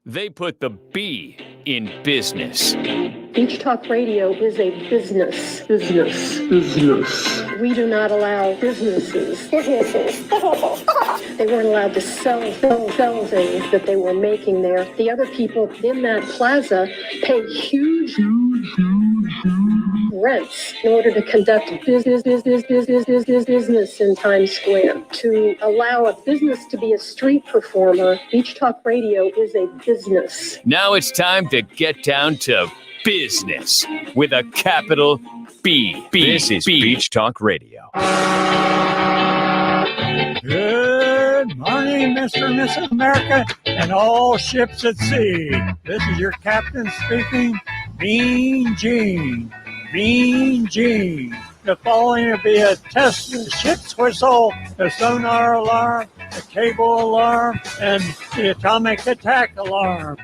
They put the B in business. Beach Talk Radio is a business. We do not allow businesses. They weren't allowed to sell things that they were making there. The other people in that plaza pay huge rents in order to conduct business in Times Square. To allow a business to be a street performer, Beach Talk Radio is a business. Now it's time to get down to business with a capital B. This is Beach Talk Radio. Good morning, Mr. and Mrs. America, and all ships at sea. This is your captain speaking, Mean Gene. Mean Gene. The following will be a test of the ship's whistle, the sonar alarm, the cable alarm, and the atomic attack alarm.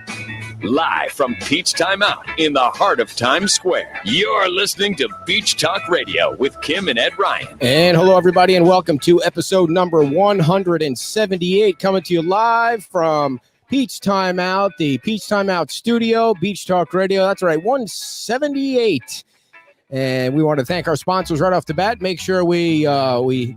Live from Peach Time Out in the heart of Times Square, you're listening to Beach Talk Radio with Kim and Ed Ryan. And hello, everybody, and welcome to episode number 178, coming to you live from Peach Time Out, the Peach Time Out studio, Beach Talk Radio. That's right, 178. And we want to thank our sponsors right off the bat. Make sure we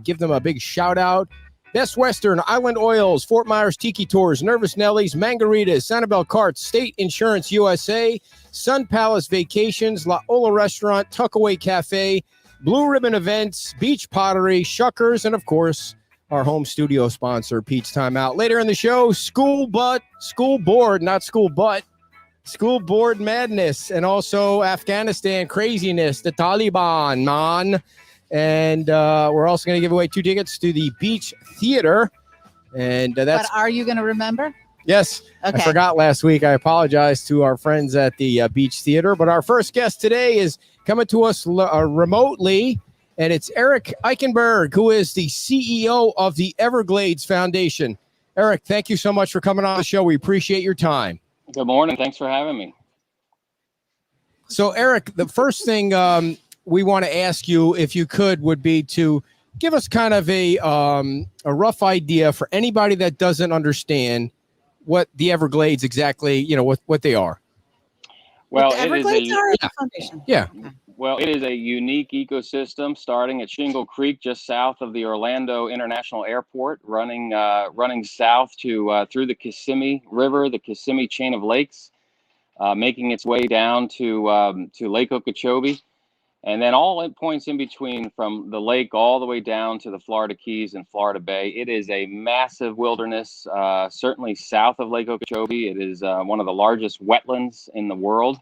give them a big shout out. Best Western, Island Oils, Fort Myers Tiki Tours, Nervous Nellies, Margaritas, Sanibel Carts, State Insurance USA, Sun Palace Vacations, La Ola Restaurant, Tuckaway Cafe, Blue Ribbon Events, Beach Pottery, Shuckers, and of course, our home studio sponsor, Peach Time Out. Later in the show, School Board Madness, and also Afghanistan craziness, the Taliban, man. And we're also going to give away 2 tickets to the Beach Theater. And that's. But are you going to remember? Yes. Okay. I forgot last week. I apologize to our friends at the Beach Theater. But our first guest today is coming to us remotely. And it's Eric Eikenberg, who is the CEO of the Everglades Foundation. Eric, thank you so much for coming on the show. We appreciate your time. Good morning. Thanks for having me. So, Eric, the first thing we want to ask you, if you could, would be to give us kind of a rough idea for anybody that doesn't understand what the Everglades exactly, what they are. Well, the Everglades are a foundation. Yeah. Well, it is a unique ecosystem starting at Shingle Creek, just south of the Orlando International Airport, running south to through the Kissimmee River, the Kissimmee chain of lakes, making its way down to Lake Okeechobee. And then all points in between, from the lake all the way down to the Florida Keys and Florida Bay. It is a massive wilderness, certainly south of Lake Okeechobee. It is one of the largest wetlands in the world.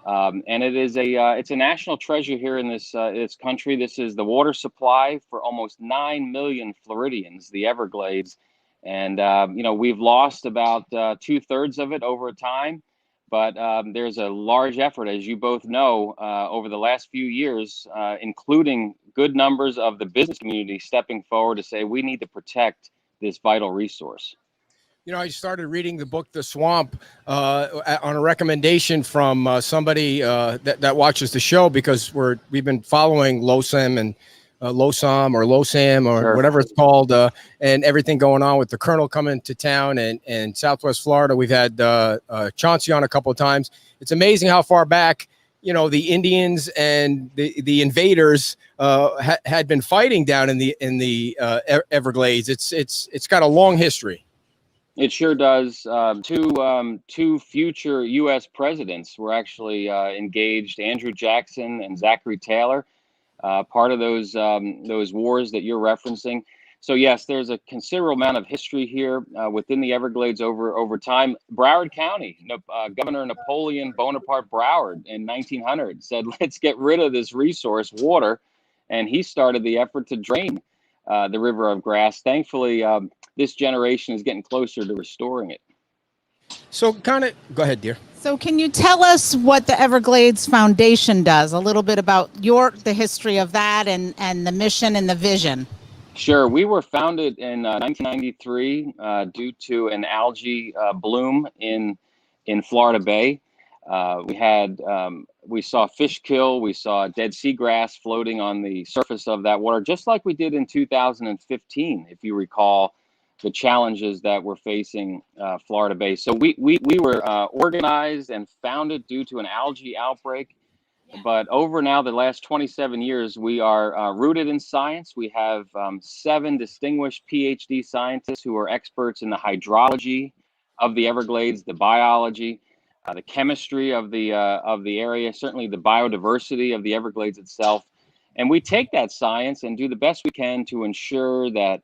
And it is it's a national treasure here in this country. This is the water supply for almost 9 million Floridians, the Everglades. And, we've lost about 2/3 of it over time. But there's a large effort, as you both know, over the last few years, including good numbers of the business community stepping forward to say we need to protect this vital resource. I started reading the book The Swamp on a recommendation from somebody that watches the show, because we've been following LOSAM and LOSAM or LOSAM or Sure. whatever it's called, and everything going on with the Colonel coming to town and Southwest Florida. We've had Chauncey on a couple of times. It's amazing how far back, the Indians and the invaders had been fighting down in the Everglades. It's got a long history. It sure does. Two future U.S. presidents were actually engaged, Andrew Jackson and Zachary Taylor. Part of those wars that you're referencing. So yes, there's a considerable amount of history here within the Everglades over time. Broward County, Governor Napoleon Bonaparte Broward in 1900 said, "Let's get rid of this resource, water," and he started the effort to drain the River of Grass. Thankfully, this generation is getting closer to restoring it. So go ahead, dear. So can you tell us what the Everglades Foundation does, a little bit about the history of that and the mission and the vision? Sure. We were founded in 1993 due to an algae bloom in Florida Bay. We saw fish kill. We saw dead seagrass floating on the surface of that water, just like we did in 2015, if you recall. challenges that we're facing Florida Bay. So we were organized and founded due to an algae outbreak. But over now the last 27 years, we are rooted in science. We have 7 distinguished PhD scientists who are experts in the hydrology of the Everglades, the biology, the chemistry of the area, certainly the biodiversity of the Everglades itself. And we take that science and do the best we can to ensure that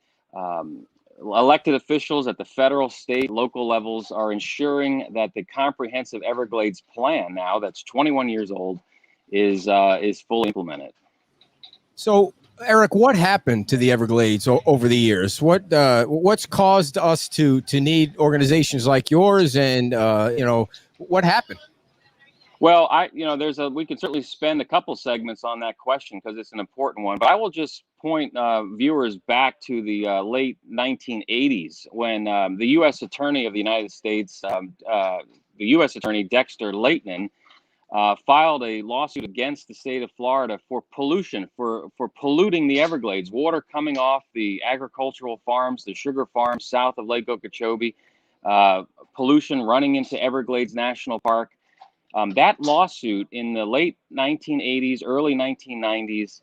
elected officials at the federal, state, local levels are ensuring that the comprehensive Everglades plan, now that's 21 years old, is fully implemented. So, Eric, what happened to the Everglades over the years? What's caused us to need organizations like yours, and what happened? Well, we could certainly spend a couple segments on that question because it's an important one. But I will just point viewers back to the late 1980s when the U.S. Attorney of the United States, the U.S. Attorney Dexter Leighton, filed a lawsuit against the state of Florida for pollution, for polluting the Everglades, water coming off the agricultural farms, the sugar farms south of Lake Okeechobee, pollution running into Everglades National Park. That lawsuit in the late 1980s, early 1990s,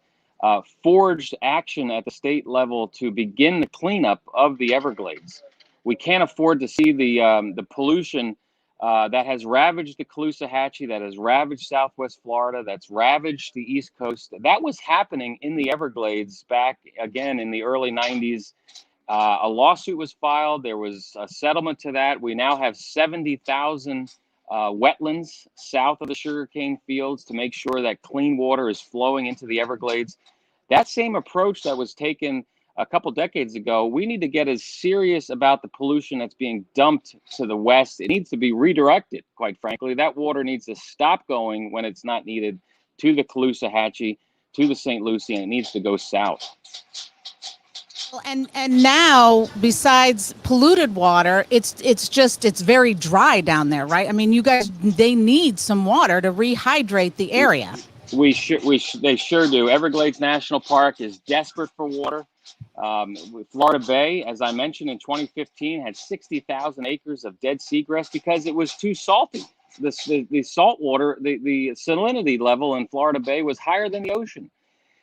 forged action at the state level to begin the cleanup of the Everglades. We can't afford to see the pollution that has ravaged the Caloosahatchee, that has ravaged Southwest Florida, that's ravaged the East Coast. That was happening in the Everglades back again in the early 90s. A lawsuit was filed. There was a settlement to that. We now have 70,000 wetlands south of the sugarcane fields to make sure that clean water is flowing into the Everglades. That same approach that was taken a couple decades ago, we need to get as serious about the pollution that's being dumped to the west. It needs to be redirected, quite frankly. That water needs to stop going when it's not needed to the Caloosahatchee, to the St. Lucie, and it needs to go south. And now, besides polluted water, it's very dry down there, right? I mean, you guys, they need some water to rehydrate the area. They sure do. Everglades National Park is desperate for water. Florida Bay, as I mentioned, in 2015 had 60,000 acres of dead seagrass because it was too salty. The salt water, the salinity level in Florida Bay was higher than the ocean.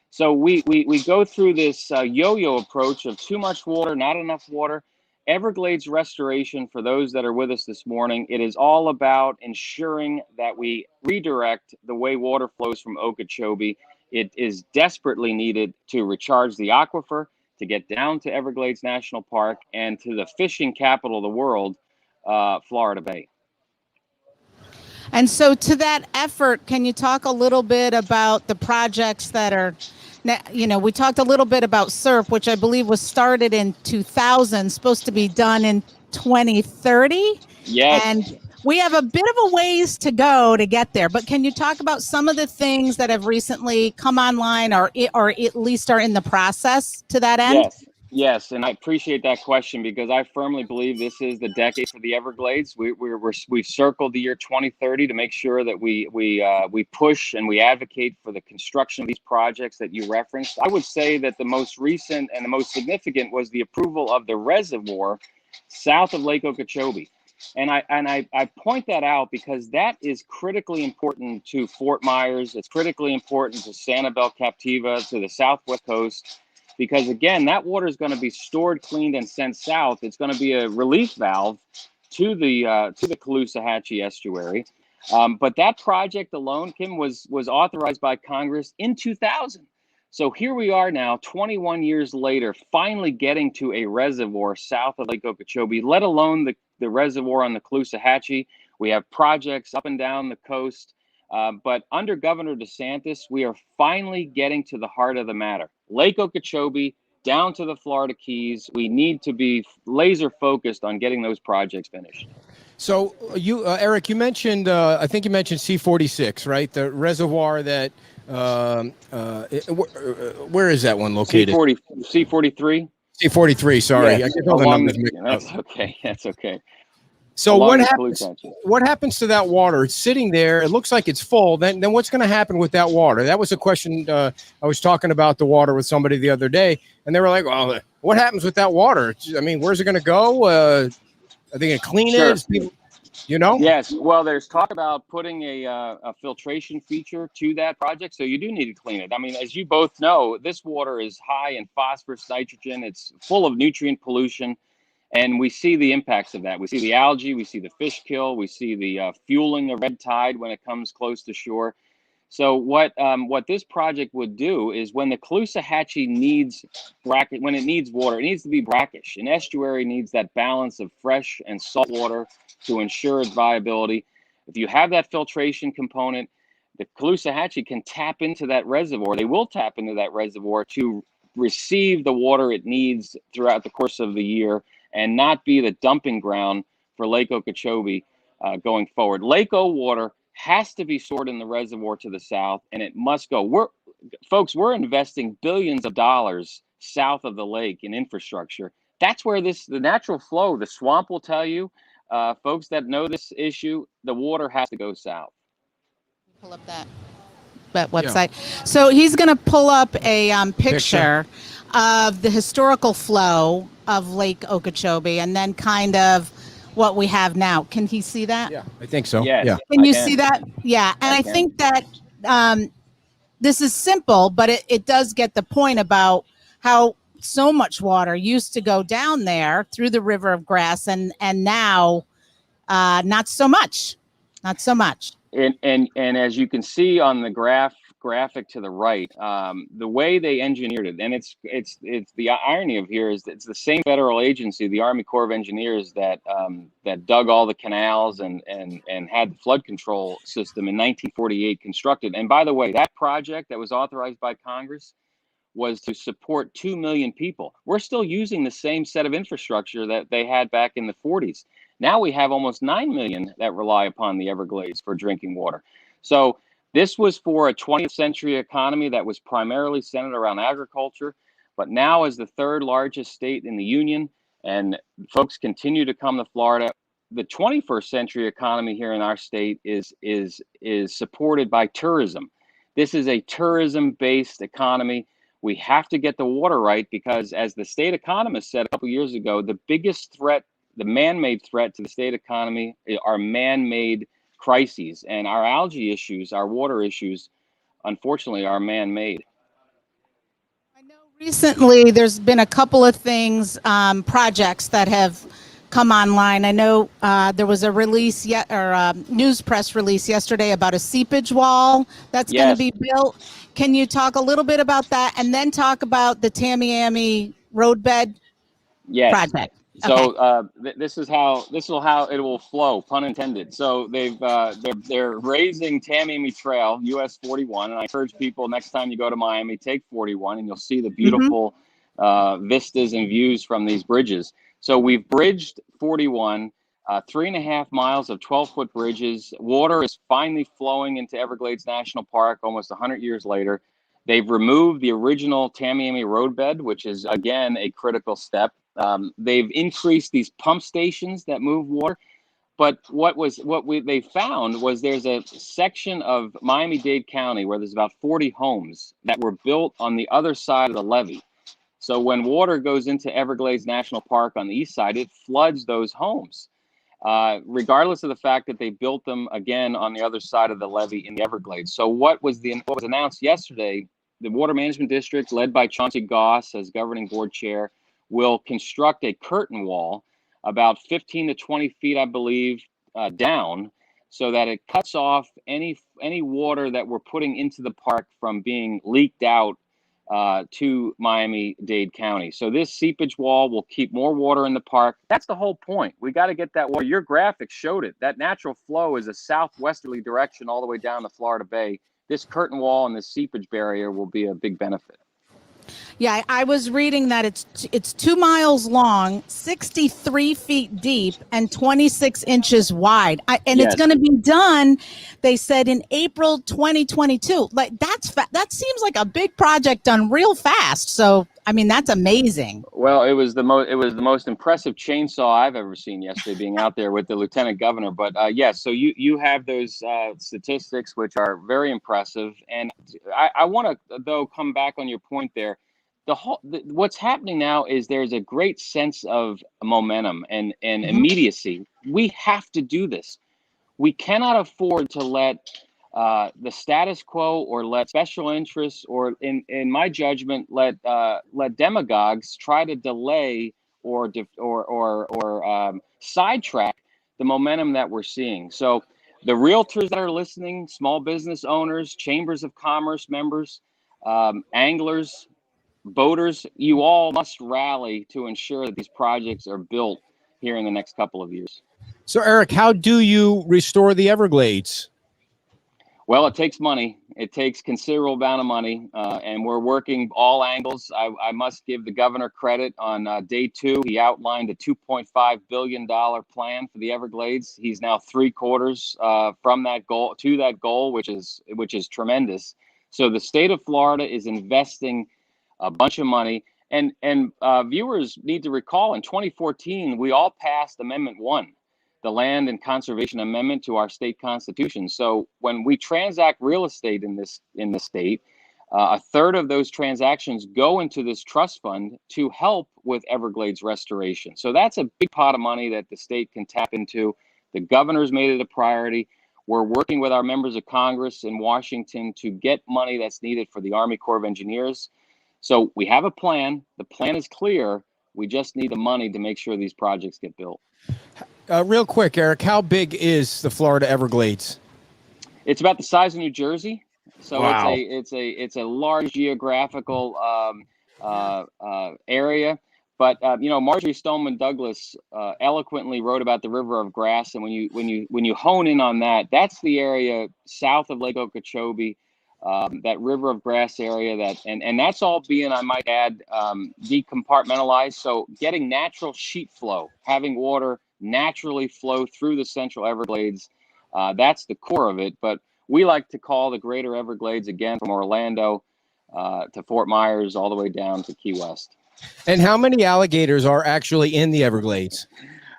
So we go through this yo-yo approach of too much water, not enough water. Everglades restoration, for those that are with us this morning, it is all about ensuring that we redirect the way water flows from Okeechobee. It is desperately needed to recharge the aquifer, to get down to Everglades National Park, and to the fishing capital of the world, Florida Bay. And so to that effort, can you talk a little bit about the projects that are, we talked a little bit about SURF, which I believe was started in 2000, supposed to be done in 2030. Yes. And we have a bit of a ways to go to get there. But can you talk about some of the things that have recently come online or at least are in the process to that end? Yes, and I appreciate that question because I firmly believe this is the decade for the Everglades. We've circled the year 2030 to make sure that we push and we advocate for the construction of these projects that you referenced. I would say that the most recent and the most significant was the approval of the reservoir south of Lake Okeechobee. And I point that out because that is critically important to Fort Myers. It's critically important to Sanibel Captiva, to the Southwest Coast. Because again, that water is going to be stored, cleaned, and sent south. It's going to be a relief valve to the Caloosahatchee estuary. But that project alone, Kim, was authorized by Congress in 2000. So here we are now, 21 years later, finally getting to a reservoir south of Lake Okeechobee, let alone the reservoir on the Caloosahatchee. We have projects up and down the coast. But under Governor DeSantis, we are finally getting to the heart of the matter. Lake Okeechobee, down to the Florida Keys, we need to be laser focused on getting those projects finished. So you, Eric, you mentioned, I think you mentioned C46, right? The reservoir that, where is that one located? C43. C43, sorry. Yes. I get all the numbers mixed up. That's okay. That's okay. So along what the happens? Caloosahatchee. What happens to that water? It's sitting there. It looks like it's full. Then what's going to happen with that water? That was a question. I was talking about the water with somebody the other day, and they were like, "Well, what happens with that water? I mean, where's it going to go? Are they going to clean Sure. it? People, you know?" Yes. Well, there's talk about putting a filtration feature to that project. So you do need to clean it. I mean, as you both know, this water is high in phosphorus, nitrogen. It's full of nutrient pollution. And we see the impacts of that. We see the algae, we see the fish kill, we see the fueling of red tide when it comes close to shore. So what this project would do is when the Caloosahatchee needs when it needs water, it needs to be brackish. An estuary needs that balance of fresh and salt water to ensure its viability. If you have that filtration component, the Caloosahatchee can tap into that reservoir. They will tap into that reservoir to receive the water it needs throughout the course of the year and not be the dumping ground for Lake Okeechobee going forward. Lake O water has to be stored in the reservoir to the south, and it must go. We're investing billions of dollars south of the lake in infrastructure. That's where the natural flow, the swamp will tell you, folks that know this issue, the water has to go south. Pull up that website. Yeah. So he's going to pull up a picture of the historical flow of Lake Okeechobee and then kind of what we have now. Can he see that? Yeah, I think so. Yes, yeah. Can you see that? Yeah. And I think that this is simple, but it does get the point about how so much water used to go down there through the river of grass and now not so much. Not so much. And as you can see on the graphic to the right, the way they engineered it, and it's the irony of here is that it's the same federal agency, the Army Corps of Engineers, that dug all the canals and had the flood control system in 1948 constructed. And by the way, that project that was authorized by Congress was to support 2 million people. We're still using the same set of infrastructure that they had back in the 40s. Now we have almost 9 million that rely upon the Everglades for drinking water. So this was for a 20th century economy that was primarily centered around agriculture, but now as the third largest state in the union, and folks continue to come to Florida, the 21st century economy here in our state is supported by tourism. This is a tourism-based economy. We have to get the water right because, as the state economist said a couple of years ago, the biggest threat, the man-made threat to the state economy are man-made crises. And our algae issues, our water issues, unfortunately, are man-made. I know recently there's been a couple of things, projects that have come online. I know there was a release news press release yesterday about a seepage wall that's going to be built. Can you talk a little bit about that and then talk about the Tamiami roadbed project? So this is how it will flow, pun intended. So they're raising Tamiami Trail, US 41, and I encourage people next time you go to Miami, take 41, and you'll see the beautiful vistas and views from these bridges. So we've bridged 41, 3.5 miles of 12-foot bridges. Water is finally flowing into Everglades National Park almost 100 years later. They've removed the original Tamiami roadbed, which is, again, a critical step. They've increased these pump stations that move water. But they found was there's a section of Miami-Dade County where there's about 40 homes that were built on the other side of the levee. So when water goes into Everglades National Park on the east side, it floods those homes, regardless of the fact that they built them again on the other side of the levee in the Everglades. So what was announced yesterday, the Water Management District, led by Chauncey Goss as governing board chair, will construct a curtain wall about 15 to 20 feet, I believe, down, so that it cuts off any water that we're putting into the park from being leaked out to Miami-Dade County. So this seepage wall will keep more water in the park. That's the whole point. We got to get that water. Your graphics showed it. That natural flow is a southwesterly direction all the way down the Florida Bay. This curtain wall and this seepage barrier will be a big benefit. Yeah, I was reading that it's 2 miles long, 63 feet deep, and 26 inches wide. It's going to be done, they said, in April 2022. Like that seems like a big project done real fast. So I mean, that's amazing. Well, it was the most impressive chainsaw I've ever seen yesterday, being out there with the lieutenant governor. But yes, so you have those statistics, which are very impressive. And I want to, though, come back on your point there. What's happening now is there's a great sense of momentum and immediacy. We have to do this. We cannot afford to let the status quo or let special interests or, in my judgment, let demagogues try to delay or sidetrack the momentum that we're seeing. So the realtors that are listening, small business owners, chambers of commerce members, anglers, boaters, you all must rally to ensure that these projects are built here in the next couple of years. So, Eric, how do you restore the Everglades? Well, it takes money. It takes considerable amount of money, and we're working all angles. I must give the governor credit. On day 2, he outlined a $2.5 billion plan for the Everglades. He's now 3/4 from that goal to that goal, which is tremendous. So the state of Florida is investing a bunch of money. And viewers need to recall, in 2014, we all passed Amendment 1. The Land and Conservation Amendment to our state constitution. So when we transact real estate in the state, a third of those transactions go into this trust fund to help with Everglades restoration. So that's a big pot of money that the state can tap into. The governor's made it a priority. We're working with our members of Congress in Washington to get money that's needed for the Army Corps of Engineers. So we have a plan. The plan is clear. We just need the money to make sure these projects get built. Real quick, Eric, how big is the Florida Everglades? It's about the size of New Jersey, so wow. it's a large geographical area. But Marjorie Stoneman Douglas eloquently wrote about the River of Grass, and when you hone in on that, that's the area south of Lake Okeechobee, that River of Grass area and that's all being, I might add, decompartmentalized. So getting natural sheet flow, having water naturally flow through the Central Everglades, that's the core of it. But we like to call the Greater Everglades, again, from Orlando to Fort Myers all the way down to Key West. And how many alligators are actually in the Everglades?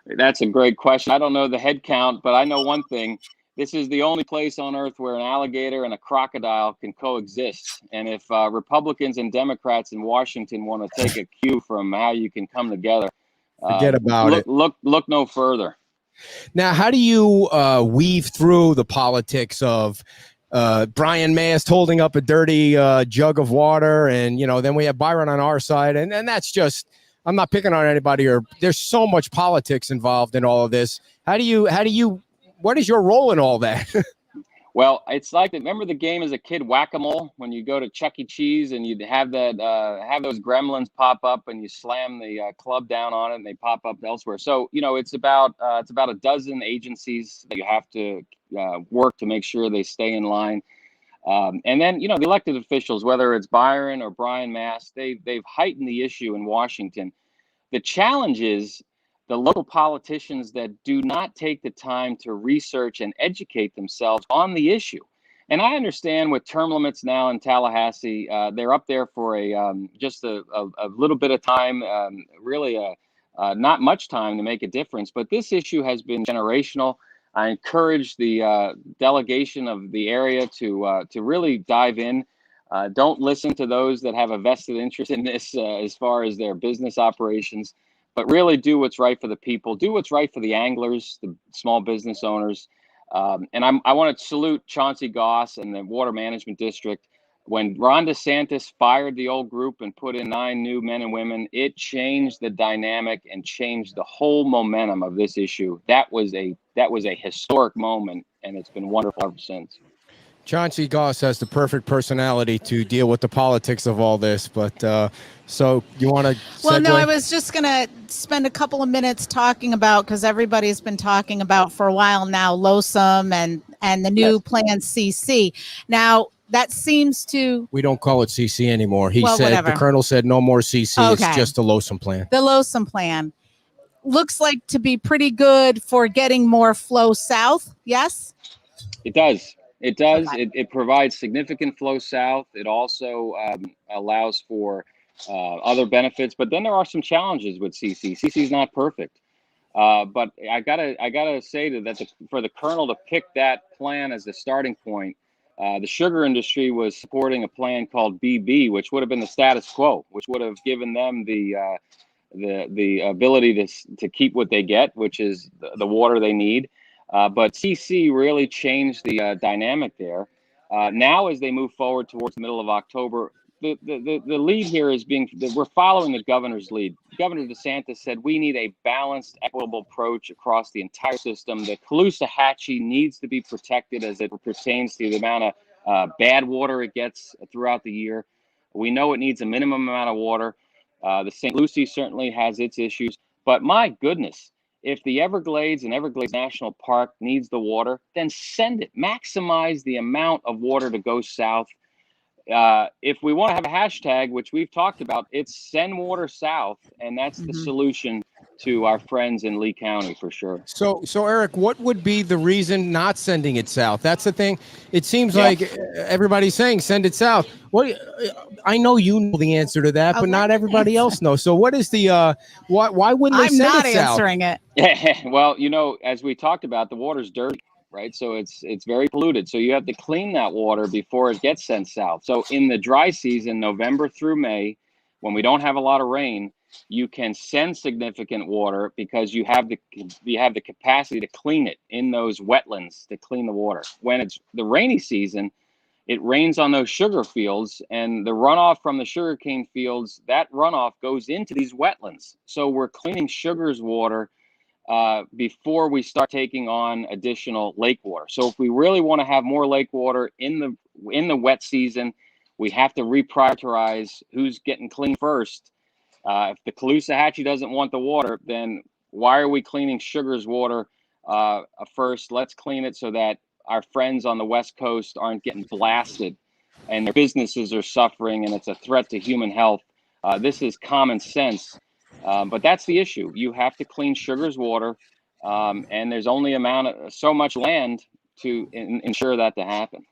That's a great question. I don't know the head count, but I know one thing. This is the only place on earth where an alligator and a crocodile can coexist. And if Republicans and Democrats in Washington want to take a cue from how you can come together, forget about it. Look no further. Now, how do you weave through the politics of Brian Mast holding up a dirty jug of water, and then we have Byron on our side, and that's just, I'm not picking on anybody, or there's so much politics involved in all of this. What is your role in all that? Well, it's like, remember the game as a kid, Whack-A-Mole, when you go to Chuck E. Cheese and you'd have have those gremlins pop up and you slam the club down on it and they pop up elsewhere. So, it's about a dozen agencies that you have to work to make sure they stay in line. And then, the elected officials, whether it's Byron or Brian Mast, they've heightened the issue in Washington. The challenge is the local politicians that do not take the time to research and educate themselves on the issue. And I understand with term limits now in Tallahassee, they're up there for just a little bit of time, really not much time to make a difference. But this issue has been generational. I encourage the delegation of the area to really dive in. Don't listen to those that have a vested interest in this as far as their business operations. But really do what's right for the people, do what's right for the anglers, the small business owners. And I want to salute Chauncey Goss and the Water Management District. When Ron DeSantis fired the old group and put in 9 new men and women, it changed the dynamic and changed the whole momentum of this issue. That was a historic moment, and it's been wonderful ever since. Chauncey Goss has the perfect personality to deal with the politics of all this, but so you want to Well, no, I was just going to spend a couple of minutes talking about, because everybody's been talking about for a while now, LOSUM and the new Plan CC. Now, that seems to... We don't call it CC anymore. He said, whatever. The colonel said no more CC. Okay. It's just the LOSUM plan. The LOSUM plan looks like to be pretty good for getting more flow south, yes? It does. Okay. Okay. It provides significant flow south. It also allows for other benefits. But then there are some challenges with CC. CC is not perfect. But I gotta say that for the Colonel to pick that plan as the starting point, the sugar industry was supporting a plan called BB, which would have been the status quo, which would have given them the ability to keep what they get, which is the water they need. But CC really changed the dynamic there. Now, as they move forward towards the middle of October, the lead here is we're following the governor's lead. Governor DeSantis said we need a balanced, equitable approach across the entire system. The Caloosahatchee needs to be protected as it pertains to the amount of bad water it gets throughout the year. We know it needs a minimum amount of water. The St. Lucie certainly has its issues, but my goodness, if the Everglades and Everglades National Park needs the water, then send it. Maximize the amount of water to go south. If we want to have a hashtag, which we've talked about, it's send water south, and that's the solution to our friends in Lee County for sure. So Eric, what would be the reason not sending it south? That's the thing. It seems like everybody's saying send it south. What? I know you know the answer to that, but not everybody else knows. So what is the why wouldn't they send it south? I'm not answering it. Well, as we talked about, the water's dirty, right? So it's very polluted. So you have to clean that water before it gets sent south. So in the dry season, November through May, when we don't have a lot of rain, you can send significant water because you have the capacity to clean it in those wetlands, to clean the water. When it's the rainy season, it rains on those sugar fields, and the runoff from the sugarcane fields, that runoff goes into these wetlands. So we're cleaning sugar's water before we start taking on additional lake water. So if we really want to have more lake water in the wet season, we have to reprioritize who's getting clean first. If the Caloosahatchee doesn't want the water, then why are we cleaning sugar's water first? Let's clean it so that our friends on the West Coast aren't getting blasted and their businesses are suffering and it's a threat to human health. This is common sense. But that's the issue. You have to clean sugar's water, and there's only so much land to ensure that to happen.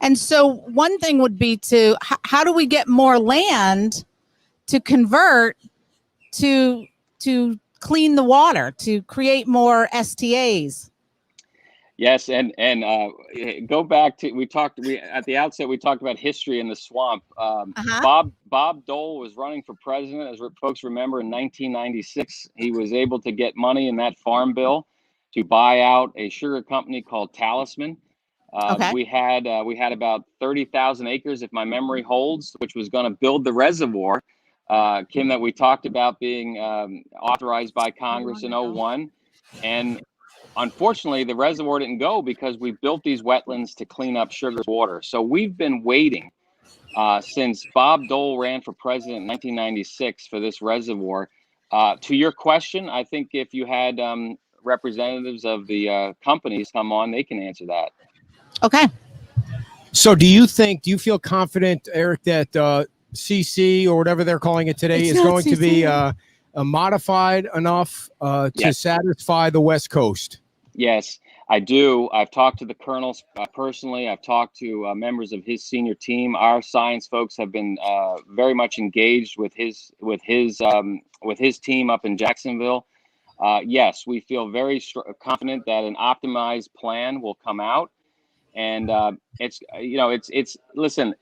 And so one thing would be how do we get more land to convert to clean the water, to create more STAs? Yes, and go back to at the outset we talked about history in the swamp. Bob Dole was running for president, as folks remember, in 1996. He was able to get money in that farm bill to buy out a sugar company called Talisman. We had about 30,000 acres, if my memory holds, which was going to build the reservoir, Kim, that we talked about being authorized by Congress in 2001, and unfortunately, the reservoir didn't go because we built these wetlands to clean up sugar's water. So we've been waiting since Bob Dole ran for president in 1996 for this reservoir. To your question, I think if you had representatives of the companies come on, they can answer that. Okay. So do you feel confident, Eric, that CC or whatever they're calling it today is going to be modified enough to satisfy the West Coast? Yes, I do. I've talked to the colonel personally. I've talked to members of his senior team. Our science folks have been very much engaged with his team up in Jacksonville. Yes, we feel very confident that an optimized plan will come out, and listen.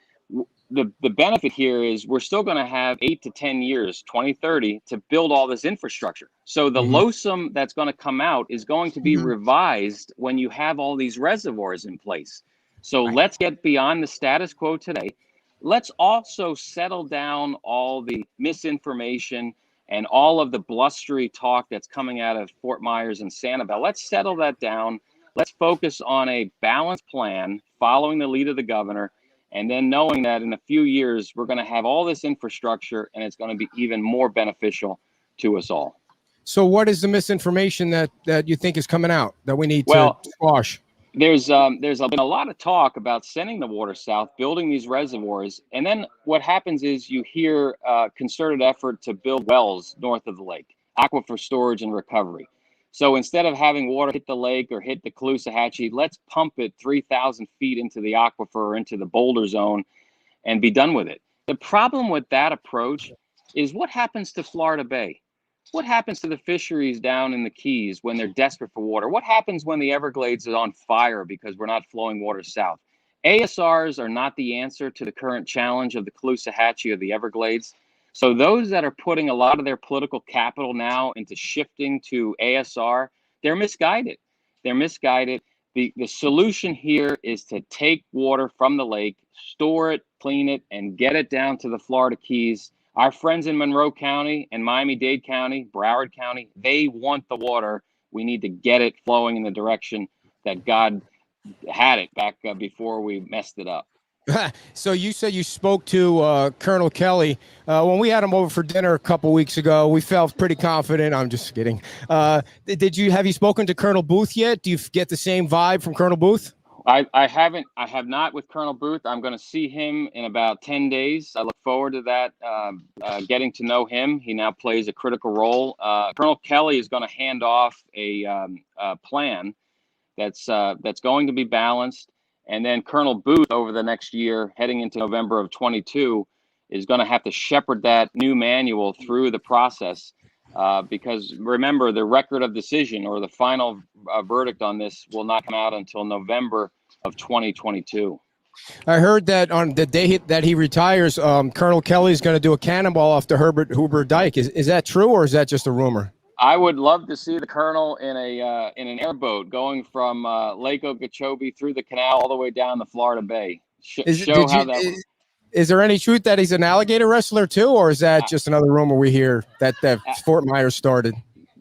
The benefit here is we're still going to have 8 to 10 years, 2030, to build all this infrastructure. So the LOSUM that's going to come out is going to be revised when you have all these reservoirs in place. So let's get beyond the status quo today. Let's also settle down all the misinformation and all of the blustery talk that's coming out of Fort Myers and Sanibel. Let's settle that down. Let's focus on a balanced plan following the lead of the governor, and then knowing that in a few years, we're going to have all this infrastructure and it's going to be even more beneficial to us all. So what is the misinformation that you think is coming out that we need to squash? There's been a lot of talk about sending the water south, building these reservoirs. And then what happens is you hear concerted effort to build wells north of the lake, aquifer storage and recovery. So instead of having water hit the lake or hit the Caloosahatchee, let's pump it 3,000 feet into the aquifer or into the boulder zone and be done with it. The problem with that approach is what happens to Florida Bay? What happens to the fisheries down in the Keys when they're desperate for water? What happens when the Everglades is on fire because we're not flowing water south? ASRs are not the answer to the current challenge of the Caloosahatchee or the Everglades. So those that are putting a lot of their political capital now into shifting to ASR, they're misguided. They're misguided. The solution here is to take water from the lake, store it, clean it, and get it down to the Florida Keys. Our friends in Monroe County and Miami-Dade County, Broward County, they want the water. We need to get it flowing in the direction that God had it back before we messed it up. So you said you spoke to Colonel Kelly. When we had him over for dinner a couple weeks ago, we felt pretty confident. I'm just kidding. Have you spoken to Colonel Booth yet? Do you get the same vibe from Colonel Booth? I have not with Colonel Booth. I'm going to see him in about 10 days. I look forward to that, getting to know him. He now plays a critical role. Colonel Kelly is going to hand off a plan that's going to be balanced. And then Colonel Booth over the next year, heading into November of 22, is going to have to shepherd that new manual through the process. Because remember, the record of decision or the final verdict on this will not come out until November of 2022. I heard that on the day that he retires, Colonel Kelly is going to do a cannonball off the Herbert Hoover Dike. Is that true, or is that just a rumor? I would love to see the colonel in an airboat going from Lake Okeechobee through the canal all the way down the Florida Bay. Is there any truth that he's an alligator wrestler too, or is that just another rumor we hear that Fort Myers started?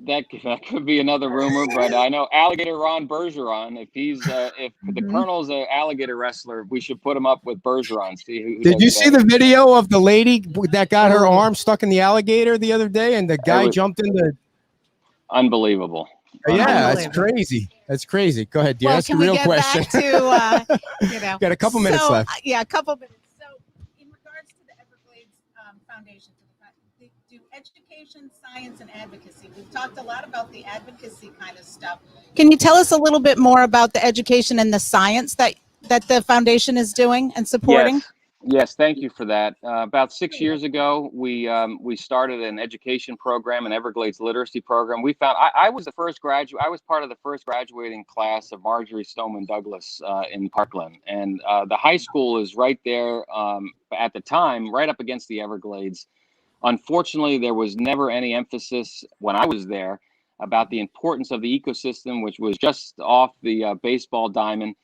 That could be another rumor, but I know Alligator Ron Bergeron. If the colonel's an alligator wrestler, we should put him up with Bergeron. See who Did you see the video of the lady that got her arm stuck in the alligator the other day, and the guy jumped in the? Unbelievable. Yeah, that's crazy. That's crazy. Go ahead, dear. Well, that's a real question. Back to, got a couple minutes left. Yeah, a couple minutes. So, in regards to the Everglades Foundation, do education, science, and advocacy. We've talked a lot about the advocacy kind of stuff. Can you tell us a little bit more about the education and the science that the foundation is doing and supporting? Yes, thank you for that. About 6 years ago, we started an education program, an Everglades literacy program. We found I was the first graduate. I was part of the first graduating class of Marjorie Stoneman Douglas in Parkland, and the high school is right there at the time, right up against the Everglades. Unfortunately, there was never any emphasis when I was there about the importance of the ecosystem, which was just off the baseball diamond.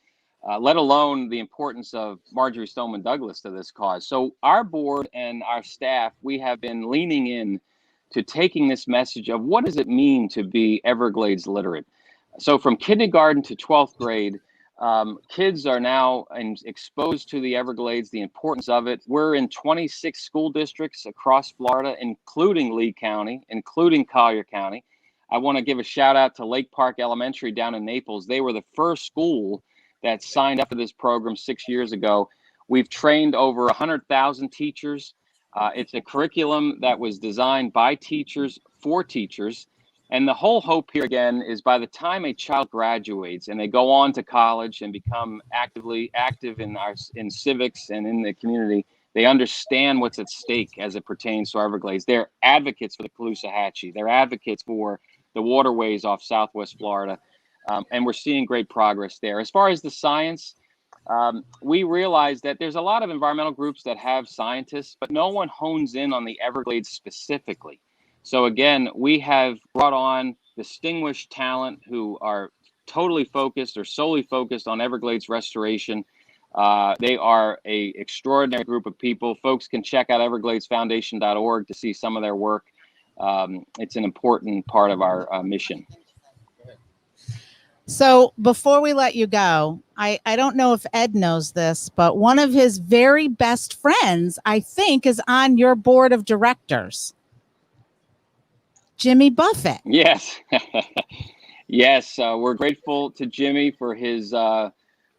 Let alone the importance of Marjorie Stoneman Douglas to this cause. So our board and our staff, we have been leaning in to taking this message of what does it mean to be Everglades literate. So from kindergarten to 12th grade, kids are now exposed to the Everglades, the importance of it. We're in 26 school districts across Florida, including Lee County, including Collier County. I want to give a shout out to Lake Park Elementary down in Naples. They were the first school that signed up for this program 6 years ago. We've trained over 100,000 teachers. It's a curriculum that was designed by teachers for teachers. And the whole hope here again is by the time a child graduates and they go on to college and become active in civics and in the community, they understand what's at stake as it pertains to Everglades. They're advocates for the Caloosahatchee. They're advocates for the waterways off Southwest Florida. And we're seeing great progress there. As far as the science, we realize that there's a lot of environmental groups that have scientists, but no one hones in on the Everglades specifically. So again, we have brought on distinguished talent who are totally focused or solely focused on Everglades restoration. They are an extraordinary group of people. Folks can check out evergladesfoundation.org to see some of their work. It's an important part of our mission. So before we let you go, I don't know if Ed knows this, but one of his very best friends, I think, is on your board of directors. Jimmy Buffett. Yes. Yes. We're grateful to Jimmy for his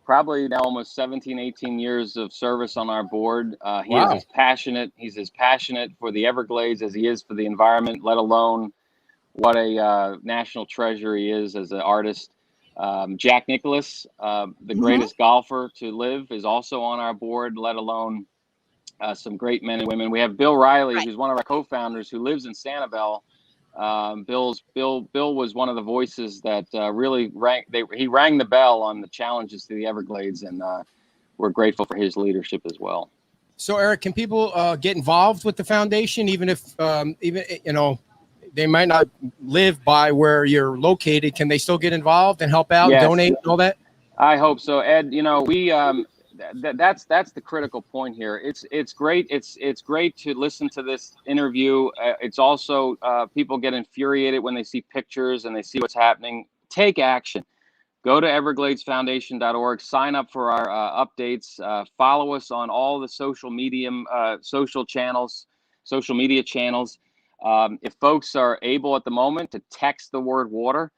probably now almost 17, 18 years of service on our board. He's as passionate for the Everglades as he is for the environment, let alone what a national treasure he is as an artist. Jack Nicklaus, the greatest golfer to live, is also on our board, let alone some great men and women. We have Bill Riley, who's one of our co-founders, who lives in Sanibel. Bill was one of the voices that really rang the bell on the challenges to the Everglades, and we're grateful for his leadership as well. So, Eric, can people get involved with the foundation, even if they might not live by where you're located? Can they still get involved and help out, donate, and all that? I hope so, Ed. We that's the critical point here. It's great. It's great to listen to this interview. It's also people get infuriated when they see pictures and they see what's happening. Take action. Go to evergladesfoundation.org. Sign up for our updates. Follow us on all the social media channels. If folks are able at the moment to text the word water,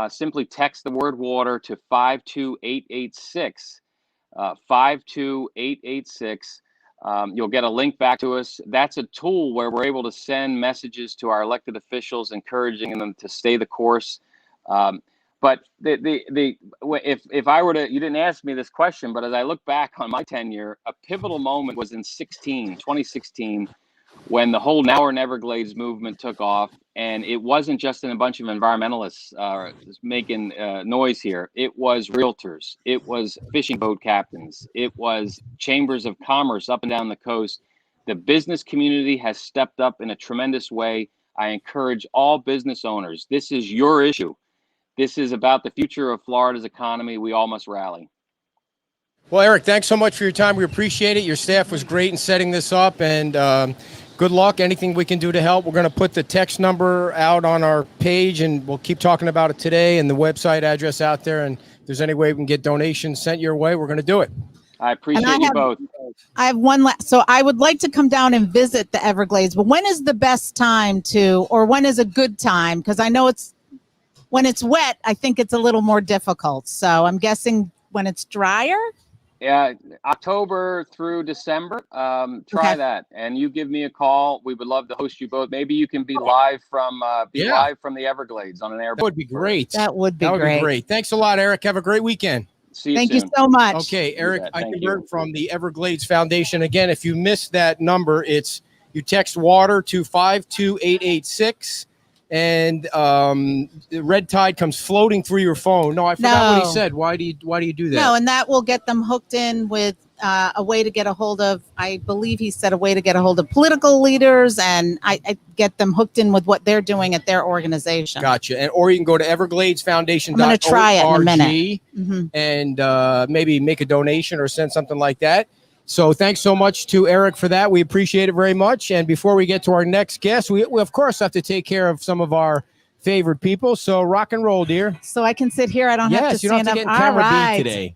simply text the word water to 52886. 52886. You'll get a link back to us. That's a tool where we're able to send messages to our elected officials, encouraging them to stay the course. But if I were to, you didn't ask me this question, but as I look back on my tenure, a pivotal moment was in 2016, when the whole Now or Never Everglades movement took off. And it wasn't just a bunch of environmentalists making noise here. It was realtors. It was fishing boat captains. It was chambers of commerce up and down the coast. The business community has stepped up in a tremendous way. I encourage all business owners. This is your issue. This is about the future of Florida's economy. We all must rally. Well, Eric, thanks so much for your time. We appreciate it. Your staff was great in setting this up, and good luck. Anything we can do to help. We're going to put the text number out on our page, and we'll keep talking about it today, and the website address out there. And if there's any way we can get donations sent your way, we're going to do it. I appreciate you both. I have one last. So I would like to come down and visit the Everglades, but when is the best time or when is a good time? Because I know when it's wet, I think it's a little more difficult. So I'm guessing when it's drier. Yeah, October through December. Try that, and you give me a call. We would love to host you both. Maybe you can be live from the Everglades on an airboat. That would be great. That would be great. Thanks a lot, Eric. Have a great weekend. See you Thank soon. you so much. Okay, Eric Eikenberg from the Everglades Foundation. Again, if you missed that number, you text water to 52886. And the red tide comes floating through your phone. No, I forgot what he said. Why do you do that? No, and that will get them hooked in with a way to get a hold of, I believe he said, a way to get a hold of political leaders, and I get them hooked in with what they're doing at their organization. Gotcha. Or you can go to evergladesfoundation.org. I'm going to try it in a minute. And maybe make a donation or send something like that. So thanks so much to Eric for that. We appreciate it very much. And before we get to our next guest, we of course have to take care of some of our favorite people. So rock and roll, dear. So I can sit here. I don't have to stand up. Get in camera beat today.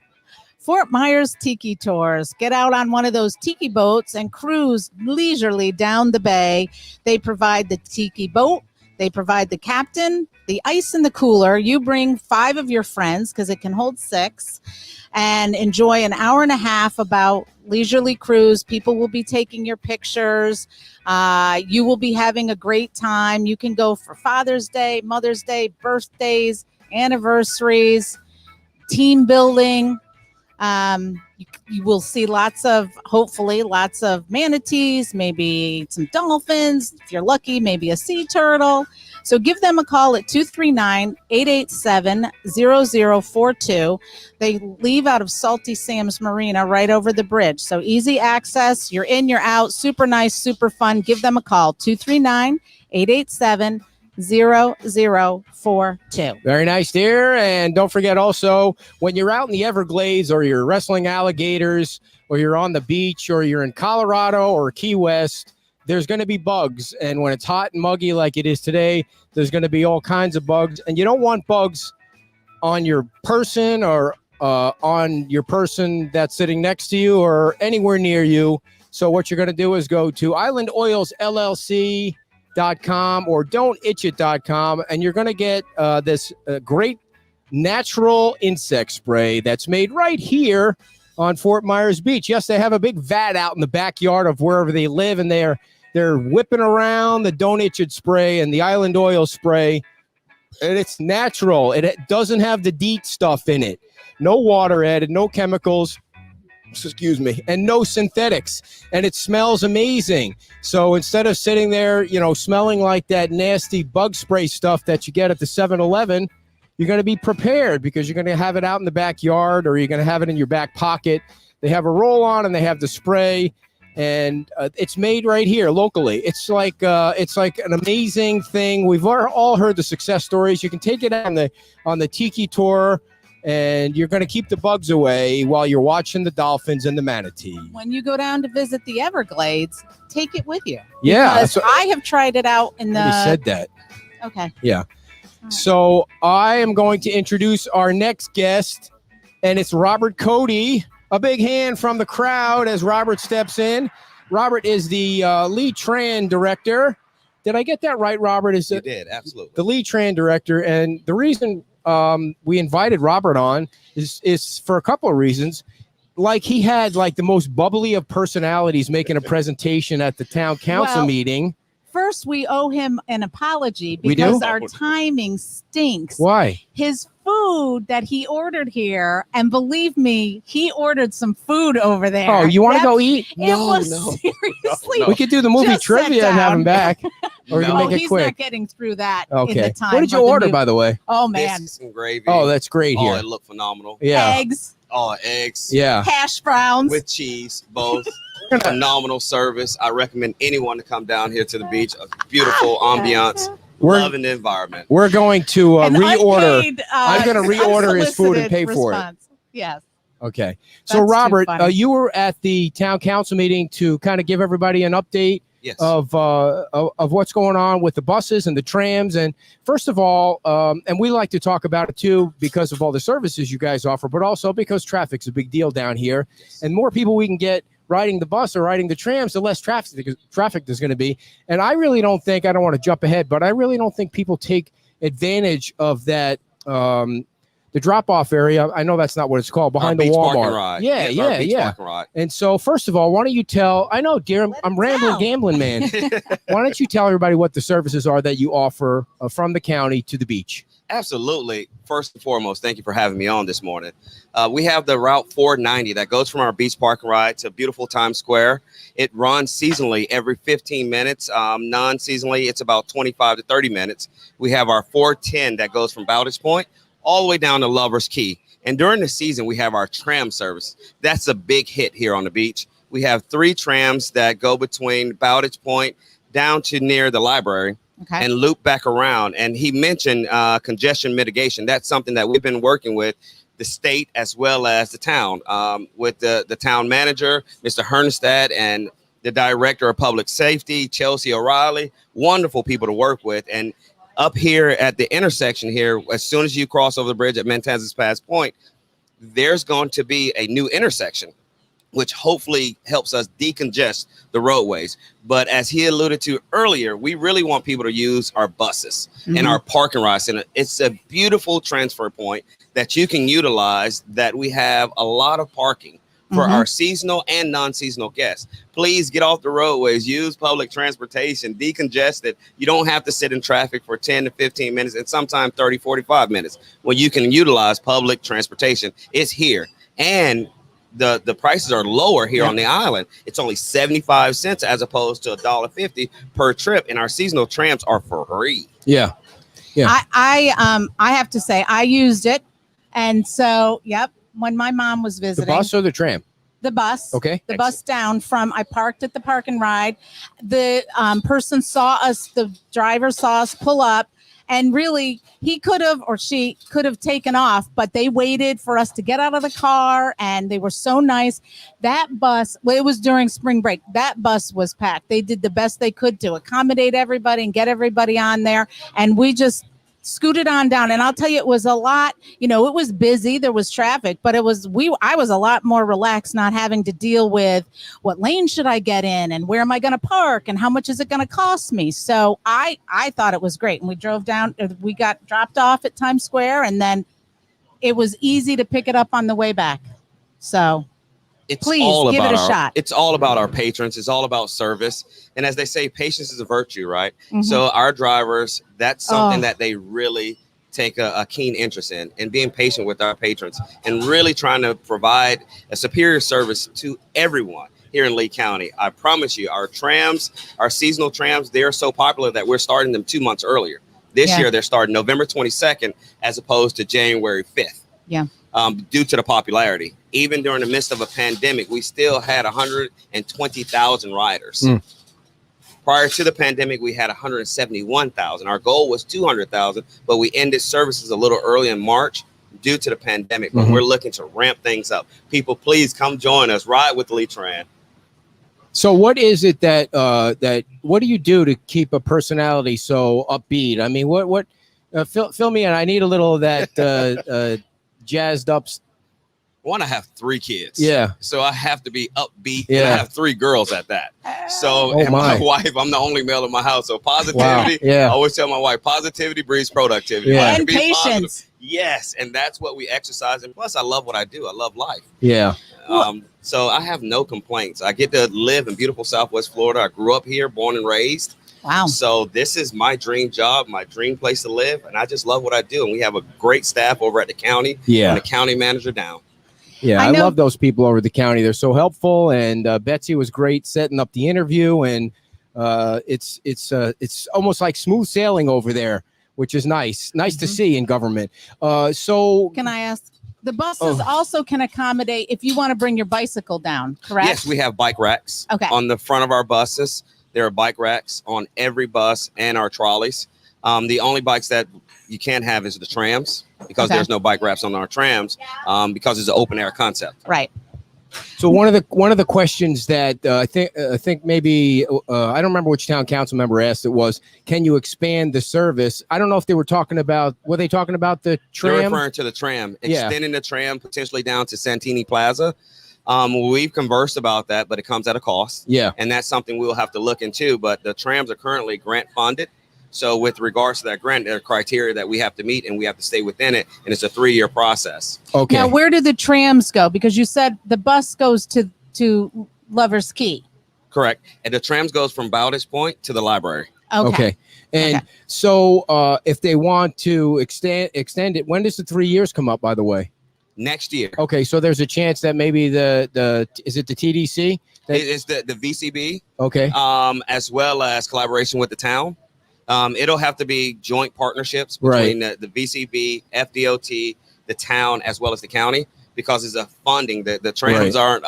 Fort Myers Tiki Tours. Get out on one of those tiki boats and cruise leisurely down the bay. They provide the tiki boat. They provide the captain, the ice in the cooler. You bring 5 of your friends because it can hold 6. And enjoy an hour and a half about leisurely cruise. People will be taking your pictures. You will be having a great time. You can go for Father's Day, Mother's Day, birthdays, anniversaries, team building. You will see hopefully lots of manatees, maybe some dolphins. If you're lucky, maybe a sea turtle. So give them a call at 239-887-0042. They leave out of Salty Sam's Marina right over the bridge. So easy access. You're in, you're out. Super nice, super fun. Give them a call, 239-887-0042. Very nice, dear. And don't forget also, when you're out in the Everglades or you're wrestling alligators or you're on the beach or you're in Colorado or Key West, there's going to be bugs. And when it's hot and muggy like it is today, there's going to be all kinds of bugs. And you don't want bugs on your person or on your person that's sitting next to you or anywhere near you. So what you're going to do is go to islandoilsllc.com or don'titchit.com, and you're going to get this great natural insect spray that's made right here on Fort Myers Beach. Yes, they have a big vat out in the backyard of wherever they live, and they're whipping around the Don't Itch It spray and the Island Oil spray, and it's natural. It doesn't have the DEET stuff in it. No water added, no chemicals. excuse me, and no synthetics, and it smells amazing. So instead of sitting there, smelling like that nasty bug spray stuff that you get at the 7-Eleven, you're going to be prepared because you're going to have it out in the backyard or you're going to have it in your back pocket. They have a roll-on and they have the spray, and it's made right here locally. It's like an amazing thing. We've all heard the success stories. You can take it out on the tiki tour, and you're going to keep the bugs away while you're watching the dolphins and the manatee. When you go down to visit the Everglades, take it with you. Yeah. Because I have tried it out in the... You said that. Okay. Yeah. Right. So I am going to introduce our next guest, and it's Robert Codie. A big hand from the crowd as Robert steps in. Robert is the Lee Tran director. Did I get that right, Robert? You did, absolutely. The Lee Tran director. And the reason we invited Robert on is for a couple of reasons. Like, he had like the most bubbly of personalities making a presentation at the town council meeting. First, we owe him an apology because our timing stinks. Why? His food that he ordered here, and believe me, he ordered some food over there. Oh, you want to go eat? No. Seriously. We could do the movie trivia and have him back. Or you can make it he's quick. Not getting through that okay. in the time. What did you order, by the way? Oh, man. Biscuits and gravy. Oh, that's great here. Oh, it looked phenomenal. Yeah. Eggs. Oh, eggs. Yeah. Hash browns. With cheese, both. Phenomenal service. I recommend anyone to come down here to the beach. A beautiful ambiance. Loving the environment. We're going to reorder. Unpaid, I'm going to reorder his food and pay for it. Yes. Okay. So, Robert, you were at the town council meeting to kind of give everybody an update of what's going on with the buses and the trams. And first of all, and we like to talk about it too because of all the services you guys offer, but also because traffic's a big deal down here. Yes. And more people we can get riding the bus or riding the trams, the less traffic there's going to be. And I really don't think, I don't want to jump ahead, but I really don't think people take advantage of that, the drop-off area. I know that's not what it's called, behind the Walmart. Yeah. And so, first of all, why don't you tell, I know, dear, I'm rambling, gambling man. Why don't you tell everybody what the services are that you offer from the county to the beach? Absolutely. First and foremost, thank you for having me on this morning. We have the Route 490 that goes from our beach park and ride to beautiful Times Square. It runs seasonally every 15 minutes. Non-seasonally, it's about 25 to 30 minutes. We have our 410 that goes from Bowditch Point all the way down to Lover's Key. And during the season, we have our tram service. That's a big hit here on the beach. We have 3 trams that go between Bowditch Point down to near the library. Okay. And loop back around. And he mentioned congestion mitigation. That's something that we've been working with the state as well as the town, with the town manager, Mr. Hernestad, and the director of public safety, Chelsea O'Reilly. Wonderful people to work with. And up here at the intersection here, as soon as you cross over the bridge at Matanzas Pass Point, there's going to be a new intersection, which hopefully helps us decongest the roadways. But as he alluded to earlier, we really want people to use our buses and our parking rides. And it's a beautiful transfer point that you can utilize, that we have a lot of parking for our seasonal and non-seasonal guests. Please get off the roadways, use public transportation, decongest it. You don't have to sit in traffic for 10 to 15 minutes and sometimes 30, 45 minutes when you can utilize public transportation. It's here. And the prices are lower here on the island. It's only 75 cents as opposed to $1.50 per trip, and our seasonal trams are free. Yeah. I have to say I used it, and so when my mom was visiting. The bus or the tram? The bus. Okay. The bus down from, I parked at the park and ride. The person saw us, the driver saw us pull up. And really, he could have, or she could have taken off, but they waited for us to get out of the car, and they were so nice. That bus, it was during spring break. That bus was packed. They did the best they could to accommodate everybody and get everybody on there. And we just scooted on down. And I'll tell you, it was a lot, it was busy. There was traffic, but I was a lot more relaxed, not having to deal with what lane should I get in and where am I going to park and how much is it going to cost me? So I thought it was great. And we drove down, we got dropped off at Times Square, and then it was easy to pick it up on the way back. So please give it a shot. It's all about our patrons. It's all about service. And as they say, patience is a virtue, right? So our drivers, that's something that they really take a keen interest in, and being patient with our patrons and really trying to provide a superior service to everyone here in Lee County. I promise you, our trams, our seasonal trams, they're so popular that we're starting them 2 months earlier. This year, they're starting November 22nd as opposed to January 5th. Yeah. Due to the popularity. Even during the midst of a pandemic, we still had 120,000 riders. Prior to the pandemic, we had 171,000. Our goal was 200,000, but we ended services a little early in March due to the pandemic. But we're looking to ramp things up. People, please come join us. Ride with Lee Tran. So what is it that what do you do to keep a personality so upbeat? I mean, what fill me in. I need a little of that jazzed up. One, I have 3 kids. Yeah. So I have to be upbeat. Yeah. And I have 3 girls at that. So and my wife, I'm the only male in my house. So positivity. Wow. Yeah. I always tell my wife, positivity breeds productivity. Yeah. And patience. Yes. And that's what we exercise. And plus, I love what I do. I love life. Yeah. So I have no complaints. I get to live in beautiful Southwest Florida. I grew up here, born and raised. Wow. So this is my dream job, my dream place to live. And I just love what I do. And we have a great staff over at the county. Yeah. And the county manager down. Yeah, I love those people over the county. They're so helpful, and Betsy was great setting up the interview, and it's almost like smooth sailing over there, which is nice to see in government. So can I ask? The buses also can accommodate if you want to bring your bicycle down, correct? Yes, we have bike racks on the front of our buses. There are bike racks on every bus and our trolleys. The only bikes that you can't have is the trams, because there's no bike racks on our trams, because it's an open air concept. Right. So one of the questions that I think maybe I don't remember which town council member asked it was, can you expand the service? I don't know if they were talking about the tram. They're referring to the tram, extending the tram potentially down to Santini Plaza. We've conversed about that, but it comes at a cost. Yeah. And that's something we'll have to look into. But the trams are currently grant funded. So with regards to that grant, there are criteria that we have to meet, and we have to stay within it. And it's a 3-year process. Okay. Now, where do the trams go? Because you said the bus goes to Lover's Key. Correct. And the trams goes from Bowditch Point to the library. Okay. And so if they want to extend it, when does the 3 years come up, by the way? Next year. Okay. So there's a chance that maybe is it the TDC? It's the VCB. Okay. As well as collaboration with the town. It'll have to be joint partnerships between the VCB, FDOT, the town, as well as the county, because it's a funding. The trams aren't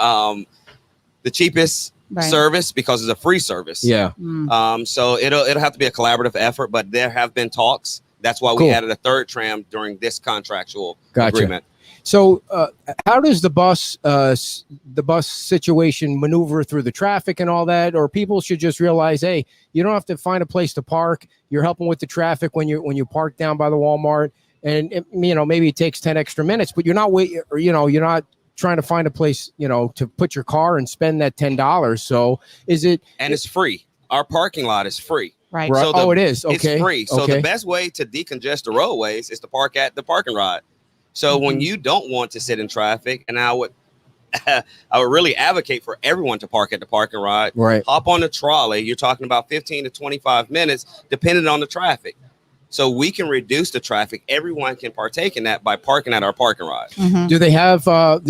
the cheapest service because it's a free service. Yeah. So it'll have to be a collaborative effort, but there have been talks. That's why we added a 3rd tram during this contractual agreement. So how does the bus situation maneuver through the traffic and all that? Or people should just realize, hey, you don't have to find a place to park. You're helping with the traffic when you park down by the Walmart, and maybe it takes 10 extra minutes, but you're not trying to find a place, to put your car and spend that $10. So is it? And it's free. Our parking lot is free. Right. So it is. Okay. It's free. So the best way to decongest the roadways is to park at the parking lot. So when you don't want to sit in traffic, and I would really advocate for everyone to park at the parking lot. Right. Hop on the trolley. You're talking about 15 to 25 minutes, depending on the traffic. So we can reduce the traffic. Everyone can partake in that by parking at our parking lot. Do they have? Have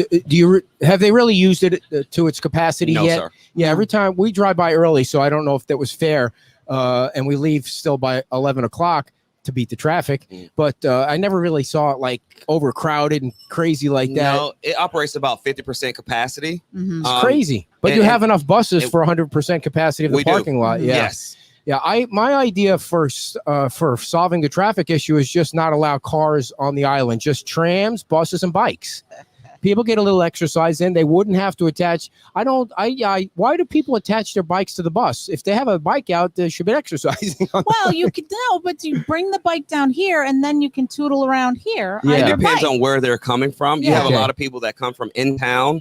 they really used it to its capacity yet? No, sir. Yeah. Every time we drive by early, so I don't know if that was fair. And we leave still by 11 o'clock. To beat the traffic, but I never really saw it like overcrowded and crazy like that. No, it operates about 50% capacity. It's crazy, but you have enough buses for 100% capacity of the parking lot. Yeah. Yes. Yeah. My idea for solving the traffic issue is just not allow cars on the island, just trams, buses, and bikes. People get a little exercise in. They wouldn't have to attach. Why do people attach their bikes to the bus? If they have a bike out, they should be exercising. Well, you could but you bring the bike down here, and then you can tootle around here. Yeah, it depends on where they're coming from. You have a lot of people that come from in town,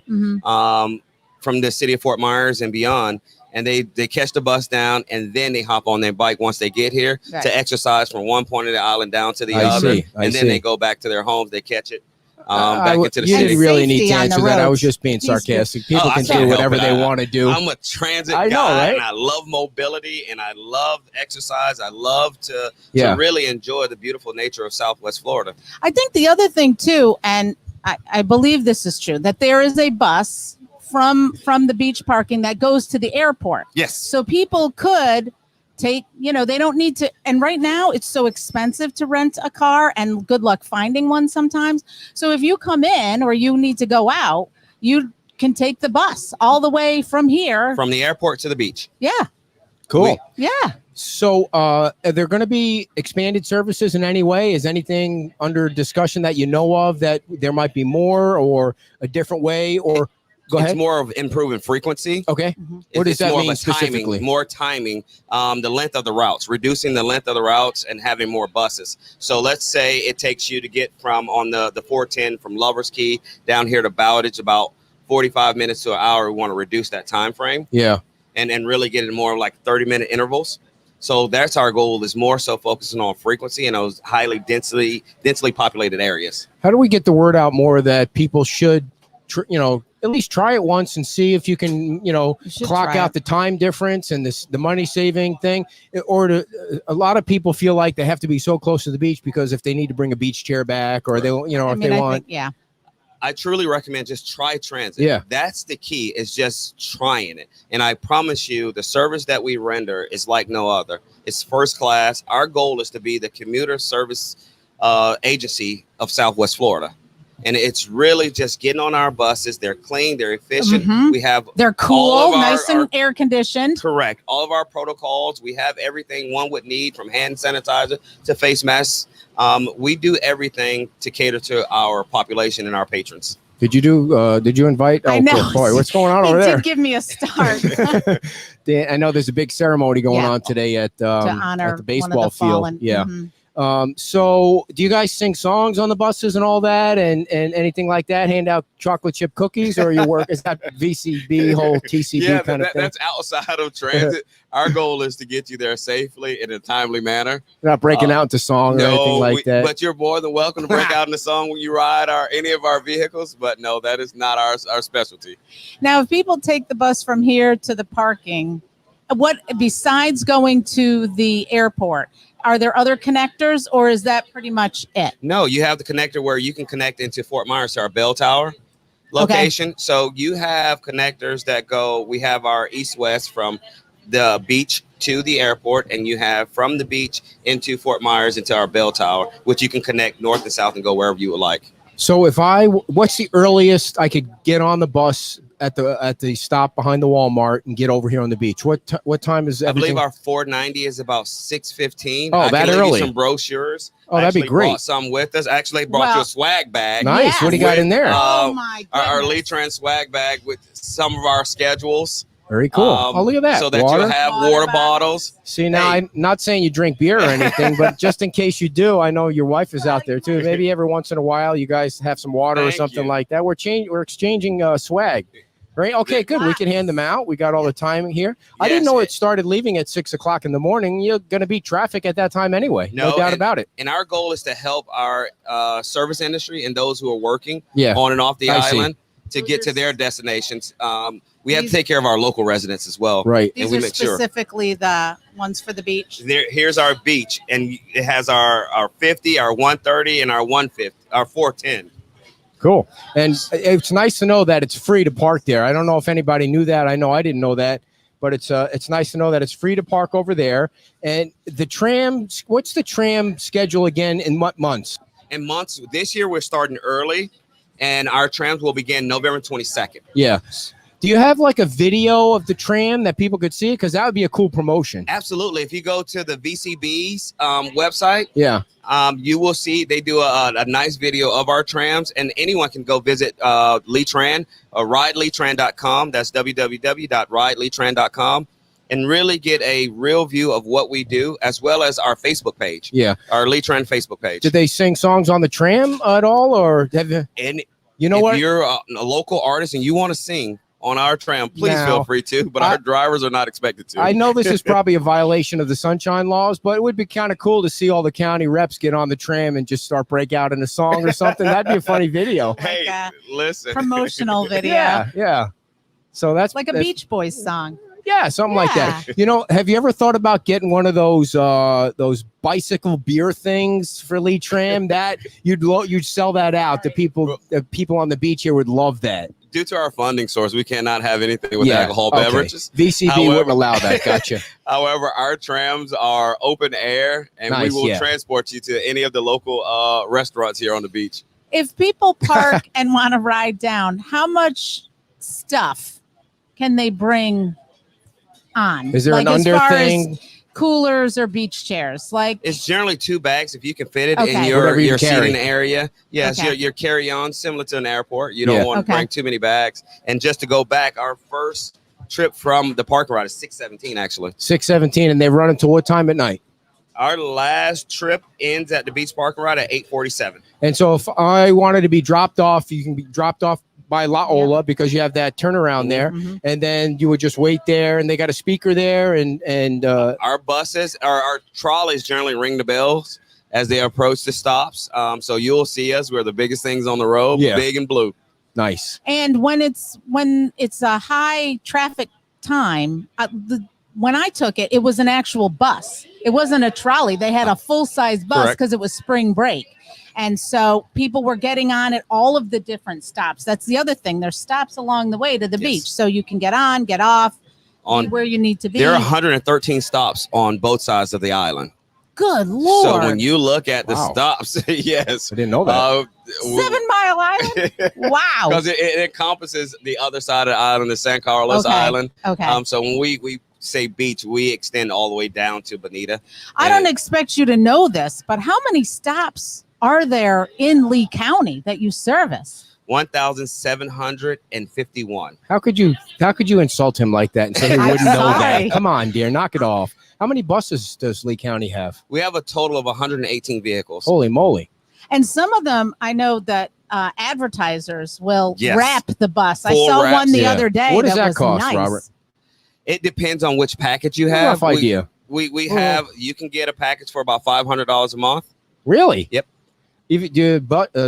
from the city of Fort Myers and beyond, and they catch the bus down, and then they hop on their bike once they get here to exercise from one point of the island down to the other, and then they go back to their homes. They catch it. back into the you city. didn't really need to Safety on answer the that. I was roads. just being sarcastic. People I can can't do help whatever it. they want to do. I'm a transit I know, guy, right? and I love mobility, and I love exercise. I love to really enjoy the beautiful nature of Southwest Florida. I think the other thing too, and I believe this is true, that there is a bus from the beach parking that goes to the airport. Yes. So people could take, they don't need to. And right now it's so expensive to rent a car, and good luck finding one sometimes. So if you come in or you need to go out, you can take the bus all the way from here. From the airport to the beach. Yeah. Cool. Yeah. So are there going to be expanded services in any way? Is anything under discussion that you know of that there might be more or a different way? Or go ahead. It's more of improving frequency. Okay. What does that mean specifically? More timing, the length of the routes, reducing the length of the routes and having more buses. So let's say it takes you to get from on the 410 from Lovers Key down here to Bowditch about 45 minutes to an hour. We want to reduce that time frame. Yeah. And really get it more like 30-minute intervals. So that's our goal, is more so focusing on frequency in those highly densely populated areas. How do we get the word out more that people should, at least try it once and see if you can, clock out the time difference and the money saving thing? Or a lot of people feel like they have to be so close to the beach because if they need to bring a beach chair back or they, want. I truly recommend just try transit. Yeah. That's the key, is just trying it. And I promise you, the service that we render is like no other. It's first class. Our goal is to be the commuter service agency of Southwest Florida. And it's really just getting on our buses. They're clean. They're efficient. They're cool, nice and air conditioned. Correct. All of our protocols. We have everything one would need, from hand sanitizer to face masks. We do everything to cater to our population and our patrons. Did you invite? I know. Boy, what's going on over there? Did give me a start. I know there's a big ceremony going on today at to honor at the baseball field. fallen. Yeah. So do you guys sing songs on the buses and all that and anything like that? Hand out chocolate chip cookies, or your work is that VCB whole TCB kind of thing? That's outside of transit. Our goal is to get you there safely in a timely manner. You're not breaking out into song or anything like that. But you're more than welcome to break out in the song when you ride any of our vehicles. But no, that is not our specialty. Now, if people take the bus from here to the parking, what besides going to the airport? Are there other connectors, or is that pretty much it? No, you have the connector where you can connect into Fort Myers to our bell tower location. Okay. So you have connectors that go, we have our east-west from the beach to the airport, and you have from the beach into Fort Myers into our bell tower, which you can connect north and south and go wherever you would like. So what's the earliest I could get on the bus at the stop behind the Walmart and get over here on the beach? What time is everything? I believe our 490 is about 6:15. Oh, that early. Some brochures. Oh, that'd be great. Brought some with us. Actually brought you a swag bag. Nice. Yes. What do you got in there? Oh my goodness. Our Lee Tran swag bag with some of our schedules. Very cool. Look at that. So that you'll have water bottles. See, now I'm not saying you drink beer or anything, but just in case you do, I know your wife is out there too. Maybe every once in a while you guys have some water or something like that. We're exchanging swag. Right. Okay, good. We can hand them out. We got all the timing here. Yes. I didn't know it started leaving at 6 o'clock in the morning. You're going to beat traffic at that time anyway. No doubt about it. And our goal is to help our service industry and those who are working on and off the island to get to their destinations. We have to take care of our local residents as well. Right. These are specifically the ones for the beach. Here's our beach, and it has our 50, our 130, and our 150, our 410. Cool. And it's nice to know that it's free to park there. I don't know if anybody knew that. I know I didn't know that, but it's nice to know that it's free to park over there. And the tram, what's the tram schedule again in what months? In months, this year we're starting early, and our trams will begin November 22nd. Yeah. Do you have like a video of the tram that people could see? Because that would be a cool promotion. Absolutely. If you go to the VCB's website, you will see they do a nice video of our trams, and anyone can go visit Lee Tran, rideleetran.com. That's www.rideleetran.com, and really get a real view of what we do, as well as our Facebook page. Yeah, our Lee Tran Facebook page. Did they sing songs on the tram at all, or have you? And you know what? If you're a local artist and you want to sing, on our tram, please feel free to, but our drivers are not expected to. I know this is probably a violation of the sunshine laws, but it would be kind of cool to see all the county reps get on the tram and just start break out in a song or something. That'd be a funny video. Hey, listen. Promotional video. Yeah. So that's like a Beach Boys song. Yeah, something like that. You know, have you ever thought about getting one of those bicycle beer things for Lee Tran? That you'd sell that out to people. People on the beach here would love that. Due to our funding source, we cannot have anything with alcohol beverages. VCB wouldn't allow that. Gotcha. However, our trams are open air, and we will transport you to any of the local restaurants here on the beach. If people park and want to ride down, how much stuff can they bring on? Is there an under thing? Coolers or beach chairs? Like, it's generally 2 bags if you can fit it in your seating area. Yes, your carry-on, similar to an airport. You don't want to bring too many bags. And just to go back, our first trip from the parking ride is 6:17 actually. 6:17, and they run until what time at night? Our last trip ends at the beach parking ride at 8:47. And so if I wanted to be dropped off, you can be dropped off by La Ola because you have that turnaround there, and then you would just wait there, and they got a speaker there, and our buses, our trolleys generally ring the bells as they approach the stops. So you'll see us. We're the biggest things on the road, big and blue. Nice. And when it's a high traffic time, when I took it, it was an actual bus. It wasn't a trolley. They had a full-size bus because it was spring break. And so people were getting on at all of the different stops. That's the other thing. There's stops along the way to the beach. So you can get on, get off, be where you need to be. There are 113 stops on both sides of the island. Good Lord. So when you look at the stops, yes. I didn't know that. 7 Mile Island? Wow. Because it encompasses the other side of the island, the San Carlos Island. Okay. So when we say beach, we extend all the way down to Bonita. I don't expect you to know this, but how many stops are there in Lee County that you service? 1,751. How could you insult him like that and say he wouldn't know that? Come on, dear, knock it off. How many buses does Lee County have? We have a total of 118 vehicles. Holy moly. And some of them, I know that advertisers will wrap the bus. I saw wraps, one the other day. What does that was cost, nice. Robert? It depends on which package you have. Rough idea. We have, you can get a package for about $500 a month. Really? Yep. Even do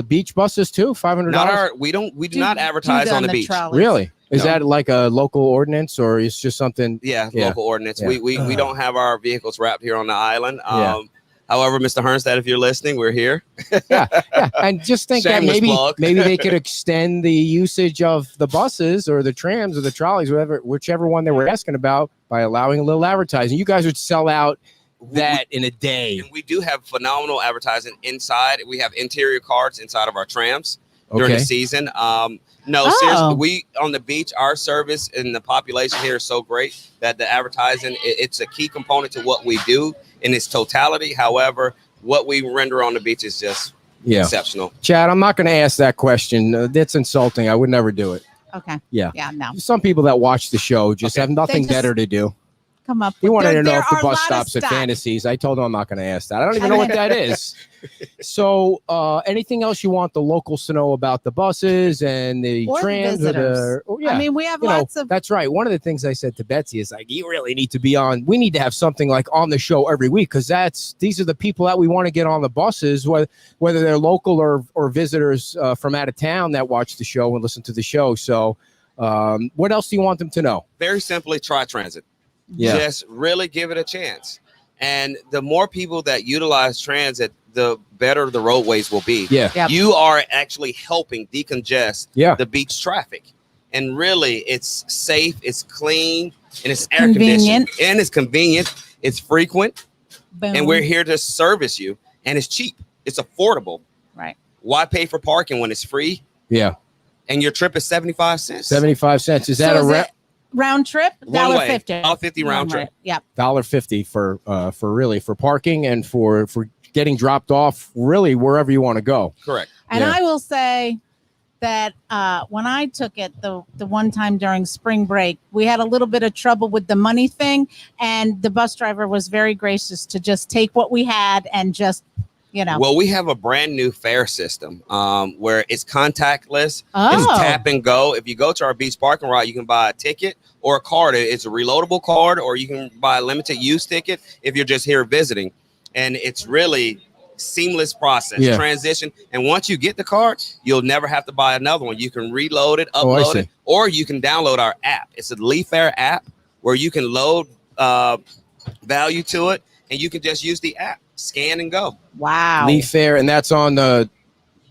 beach buses too? $500? We do not advertise on the beach. Trolleys. Really? Is that like a local ordinance, or is just something? Yeah, local ordinance. Yeah. We don't have our vehicles wrapped here on the island. However, Mr. Hernstad, if you're listening, we're here. yeah. And just think that maybe they could extend the usage of the buses or the trams or the trolleys, whichever one they were asking about, by allowing a little advertising. You guys would sell out that in a day. And we do have phenomenal advertising inside. We have interior cards inside of our trams during the season. Seriously, we on the beach, our service and the population here is so great that the advertising, it's a key component to what we do in its totality. However, what we render on the beach is just exceptional. Chad, I'm not going to ask that question. That's insulting. I would never do it. Okay. Yeah. Yeah, no. Some people that watch the show just have nothing better to do. Come up. He wanted to know if the bus stops at Fantasies. I told him I'm not going to ask that. I don't even know what that is. So anything else you want the locals to know about the buses and the trams? I mean, we have lots of. That's right. One of the things I said to Betsy is like, you really need to be on. We need to have something like on the show every week, because these are the people that we want to get on the buses, whether they're local or visitors from out of town that watch the show and listen to the show. So what else do you want them to know? Very simply, try transit. Yeah. Just really give it a chance. And the more people that utilize transit, the better the roadways will be. Yeah. Yep. You are actually helping decongest the beach traffic. And really, it's safe, it's clean, and it's air conditioned. And it's convenient. It's frequent. Boom. And we're here to service you. And it's cheap. It's affordable. Right. Why pay for parking when it's free? Yeah. And your trip is 75 cents. 75 cents. Is that round trip? $1.50. $1.50 round trip. Yep. $1.50 for parking and for getting dropped off really wherever you want to go. Correct. And I will say that when I took it the one time during spring break, we had a little bit of trouble with the money thing, and the bus driver was very gracious to just take what we had and just you know? Well, we have a brand new fare system where it's contactless. Oh. It's tap and go. If you go to our beach parking lot, you can buy a ticket or a card. It's a reloadable card, or you can buy a limited use ticket if you're just here visiting. And it's really seamless process, transition. And once you get the card, you'll never have to buy another one. You can reload it, upload it, or you can download our app. It's a Lee Fare app where you can load value to it, and you can just use the app, scan and go. Wow. Lee Fare, and that's on the,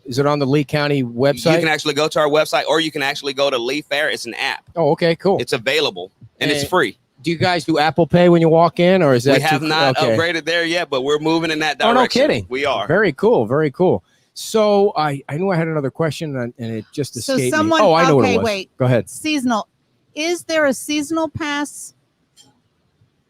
is it on the Lee County website? You can actually go to our website, or you can actually go to Lee Fare. It's an app. Oh, okay, cool. It's available, and it's free. Do you guys do Apple Pay when you walk in, or is that? We have not upgraded there yet, but we're moving in that direction. Oh, no kidding. We are. Very cool. Very cool. So I knew I had another question, and it just escaped me. Someone, Oh, I know what it was. Wait. Go ahead. Seasonal. Is there a seasonal pass?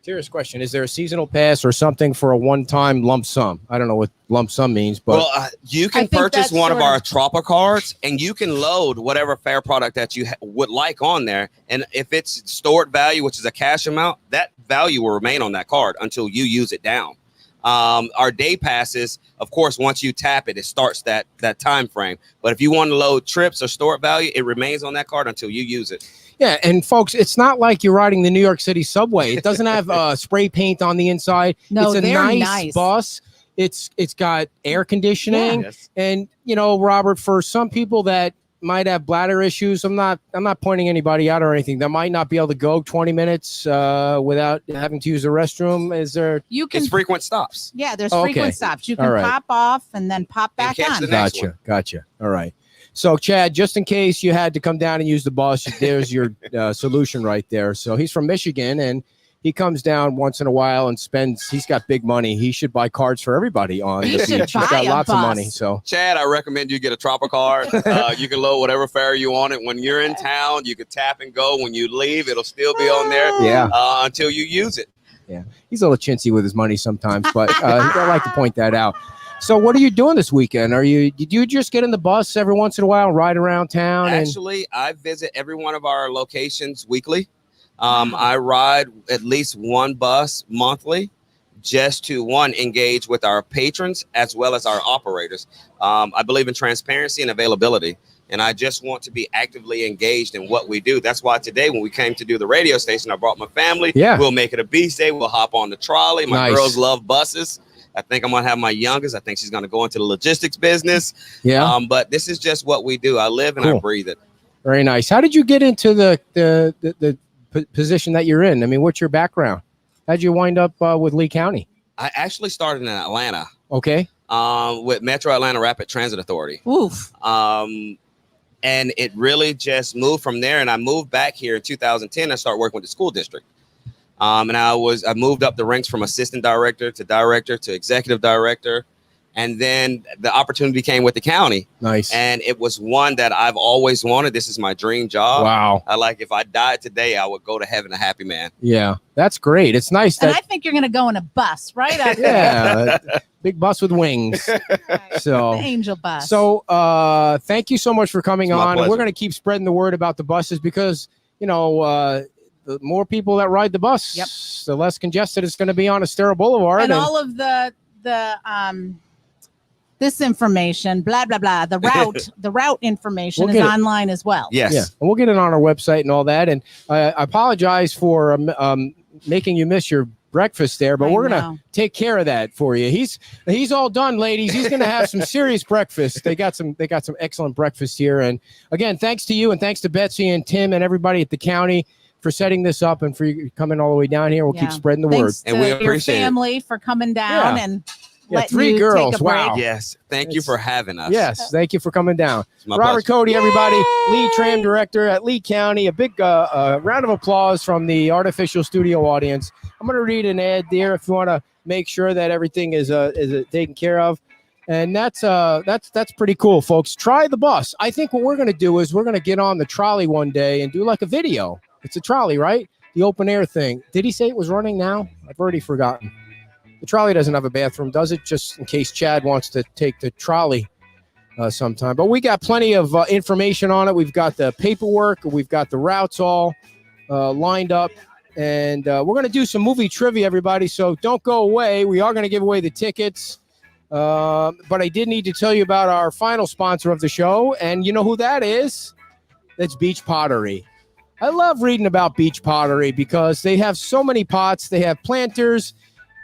Serious question. Is there a seasonal pass or something for a one-time lump sum? I don't know what lump sum means, but you can purchase one of our Tropper cards, and you can load whatever fare product that you would like on there. And if it's stored value, which is a cash amount, that value will remain on that card until you use it down. Our day passes, of course, once you tap it, it starts that time frame. But if you want to load trips or stored value, it remains on that card until you use it. Yeah, and folks, it's not like you're riding the New York City subway. It doesn't have spray paint on the inside. No, it's a they're nice bus. It's got air conditioning, and you know, Robert, for some people that might have bladder issues, I'm not pointing anybody out or anything, that might not be able to go 20 minutes without having to use the restroom. Is there? It's frequent stops. Yeah, there's frequent stops. You can pop off and then pop back on. Gotcha. All right. So, Chad, just in case you had to come down and use the bus, there's your solution right there. So he's from Michigan, and he comes down once in a while and spends. He's got big money. He should buy cards for everybody on the beach. He's got lots of money. So, Chad, I recommend you get a Tropper card. You can load whatever fare you want it. When you're in town, you can tap and go. When you leave, it'll still be on there until you use it. Yeah, he's a little chintzy with his money sometimes, but I like to point that out. So what are you doing this weekend? Did you just get in the bus every once in a while and ride around town? Actually, I visit every one of our locations weekly. I ride at least one bus monthly just to, engage with our patrons as well as our operators. I believe in transparency and availability, and I just want to be actively engaged in what we do. That's why today, when we came to do the radio station, I brought my family. Yeah. We'll make it a beach day. We'll hop on the trolley. My girls love buses. I think I'm going to have my youngest. I think she's going to go into the logistics business. Yeah. But this is just what we do. I live and I breathe it. Very nice. How did you get into the position that you're in? I mean, what's your background? How'd you wind up with Lee County? I actually started in Atlanta. Okay. With Metro Atlanta Rapid Transit Authority. Oof. And it really just moved from there. And I moved back here in 2010. I started working with the school district. And I moved up the ranks from assistant director to executive director. And then the opportunity came with the county. Nice. And it was one that I've always wanted. This is my dream job. Wow. If I died today, I would go to heaven a happy man. Yeah, that's great. It's nice that. And I think you're going to go in a bus, right? Yeah. Big bus with wings. So the angel bus. So thank you so much for coming on. Pleasure. And we're going to keep spreading the word about the buses because, you know, the more people that ride the bus, the less congested it's going to be on Estero Boulevard. And all of the this information, blah, blah, blah, the route information is online as well. Yes. Yeah. And we'll get it on our website and all that. And I apologize for making you miss your breakfast there, but we're going to take care of that for you. He's all done, ladies. He's going to have some serious breakfast. They got some excellent breakfast here. And again, thanks to you and thanks to Betsy and Tim and everybody at the county for setting this up and for you coming all the way down here. We'll keep spreading the word. And we appreciate your family for coming down and letting 3 girls. take a break. Wow. Yes. Thank you for having us. Yes. Thank you for coming down. Robert Codie, everybody. Lee Tran, director at Lee County. A big round of applause from the artificial studio audience. I'm going to read an ad there if you want to make sure that everything is taken care of. And that's pretty cool, folks. Try the bus. I think what we're going to do is we're going to get on the trolley one day and do like a video. It's a trolley, right? The open air thing. Did he say it was running now? I've already forgotten. The trolley doesn't have a bathroom, does it? Just in case Chad wants to take the trolley sometime. But we got plenty of information on it. We've got the paperwork. We've got the routes all lined up. And we're going to do some movie trivia, everybody. So don't go away. We are going to give away the tickets. But I did need to tell you about our final sponsor of the show, and you know who that is? That's Beach Pottery. I love reading about Beach Pottery because they have so many pots. They have planters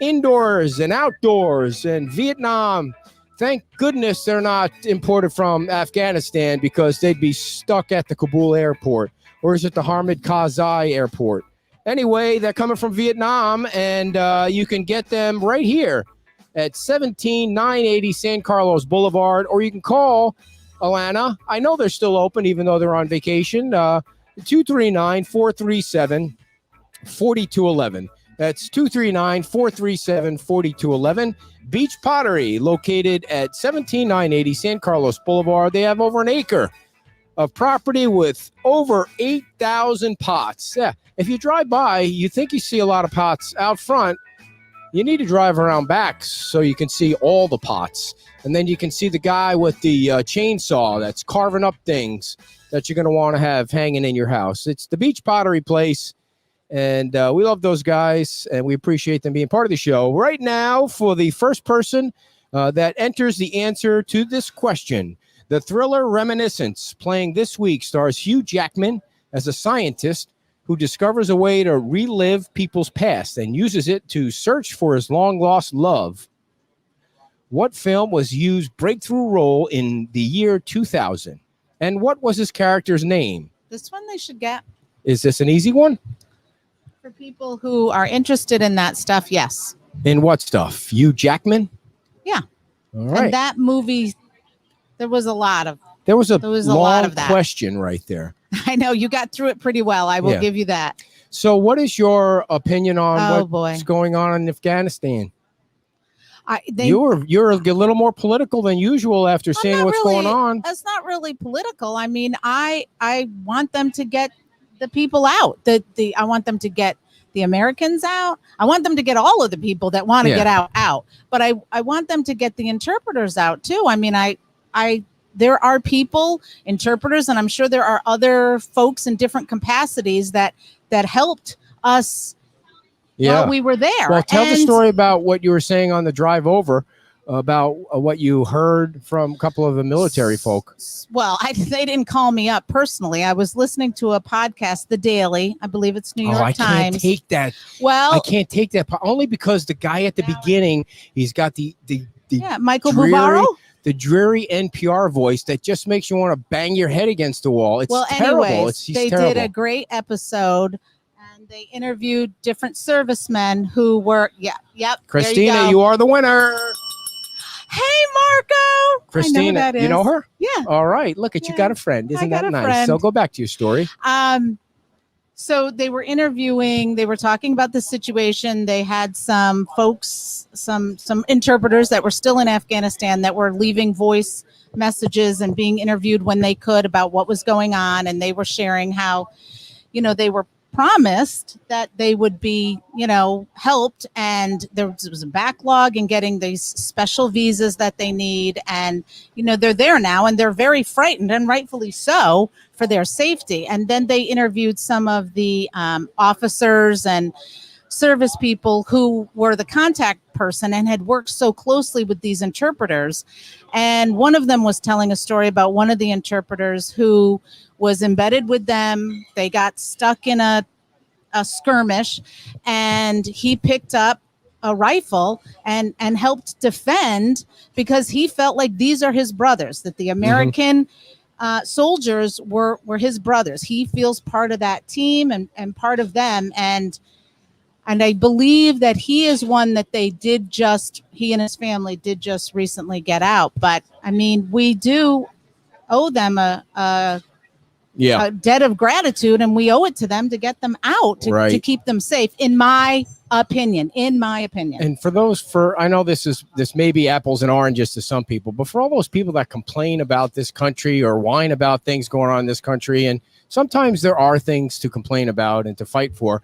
indoors and outdoors, and Vietnam. Thank goodness they're not imported from Afghanistan because they'd be stuck at the Kabul airport, or is it the Hamid Karzai airport? Anyway, they're coming from Vietnam, and you can get them right here at 17980 San Carlos Boulevard, or you can call Alana. I know they're still open even though they're on vacation. 239-437-4211. That's 239-437-4211. Beach Pottery, located at 17980 San Carlos Boulevard. They have over an acre of property with over 8,000 pots. Yeah, if you drive by, you think you see a lot of pots out front. You need to drive around back so you can see all the pots. And then you can see the guy with the chainsaw that's carving up things that you're going to want to have hanging in your house. It's the Beach Pottery Place. And we love those guys, and we appreciate them being part of the show. Right now, for the first person that enters the answer to this question, the thriller Reminiscence, playing this week, stars Hugh Jackman as a scientist who discovers a way to relive people's past and uses it to search for his long-lost love. What film was Hugh's breakthrough role in the year 2000? And what was his character's name? This one they should get. Is this an easy one? For people who are interested in that stuff, yes. In what stuff? Hugh Jackman? Yeah. All right. And that movie, there was a lot of lot of that question right there. I know you got through it pretty well. I will give you that. So what is your opinion on what's boy. going on in Afghanistan? You're a little more political than usual after seeing what's going on. That's not really political. I mean, I want them to get the people out. I want them to get the Americans out. I want them to get all of the people that want to get out. But I want them to get the interpreters out too. I mean, there are people, interpreters, and I'm sure there are other folks in different capacities that helped us while we were there. Well, tell the story about what you were saying on the drive over about what you heard from a couple of the military folk. Well, they didn't call me up personally. I was listening to a podcast, The Daily. I believe it's New York Times. I can't take that. Well, I can't take that only because the guy at the beginning, he's got the Michael Bubaro. The dreary NPR voice that just makes you want to bang your head against the wall. It's terrible. Anyways, they did a great episode, and they interviewed different servicemen who were, Christina, you are the winner. Hey, Marco. Christina, you know her? Yeah. All right. Look at you got a friend. Isn't that nice? Friend. So go back to your story. So they were interviewing, they were talking about the situation. They had some folks, some interpreters that were still in Afghanistan that were leaving voice messages and being interviewed when they could about what was going on. And they were sharing how, they were promised that they would be, helped. And there was a backlog in getting these special visas that they need. And, they're there now and they're very frightened, and rightfully so, for their safety. And then they interviewed some of the officers and service people who were the contact person and had worked so closely with these interpreters. And one of them was telling a story about one of the interpreters who was embedded with them. They got stuck in a skirmish, and he picked up a rifle and helped defend, because he felt like these are his brothers, that the American soldiers were his brothers. He feels part of that team and part of them. And I believe that he is one that he and his family did just recently get out. But I mean, we do owe them a debt of gratitude, and we owe it to them to get them out, to keep them safe, in my opinion. And I know this may be apples and oranges to some people, but for all those people that complain about this country or whine about things going on in this country, and sometimes there are things to complain about and to fight for,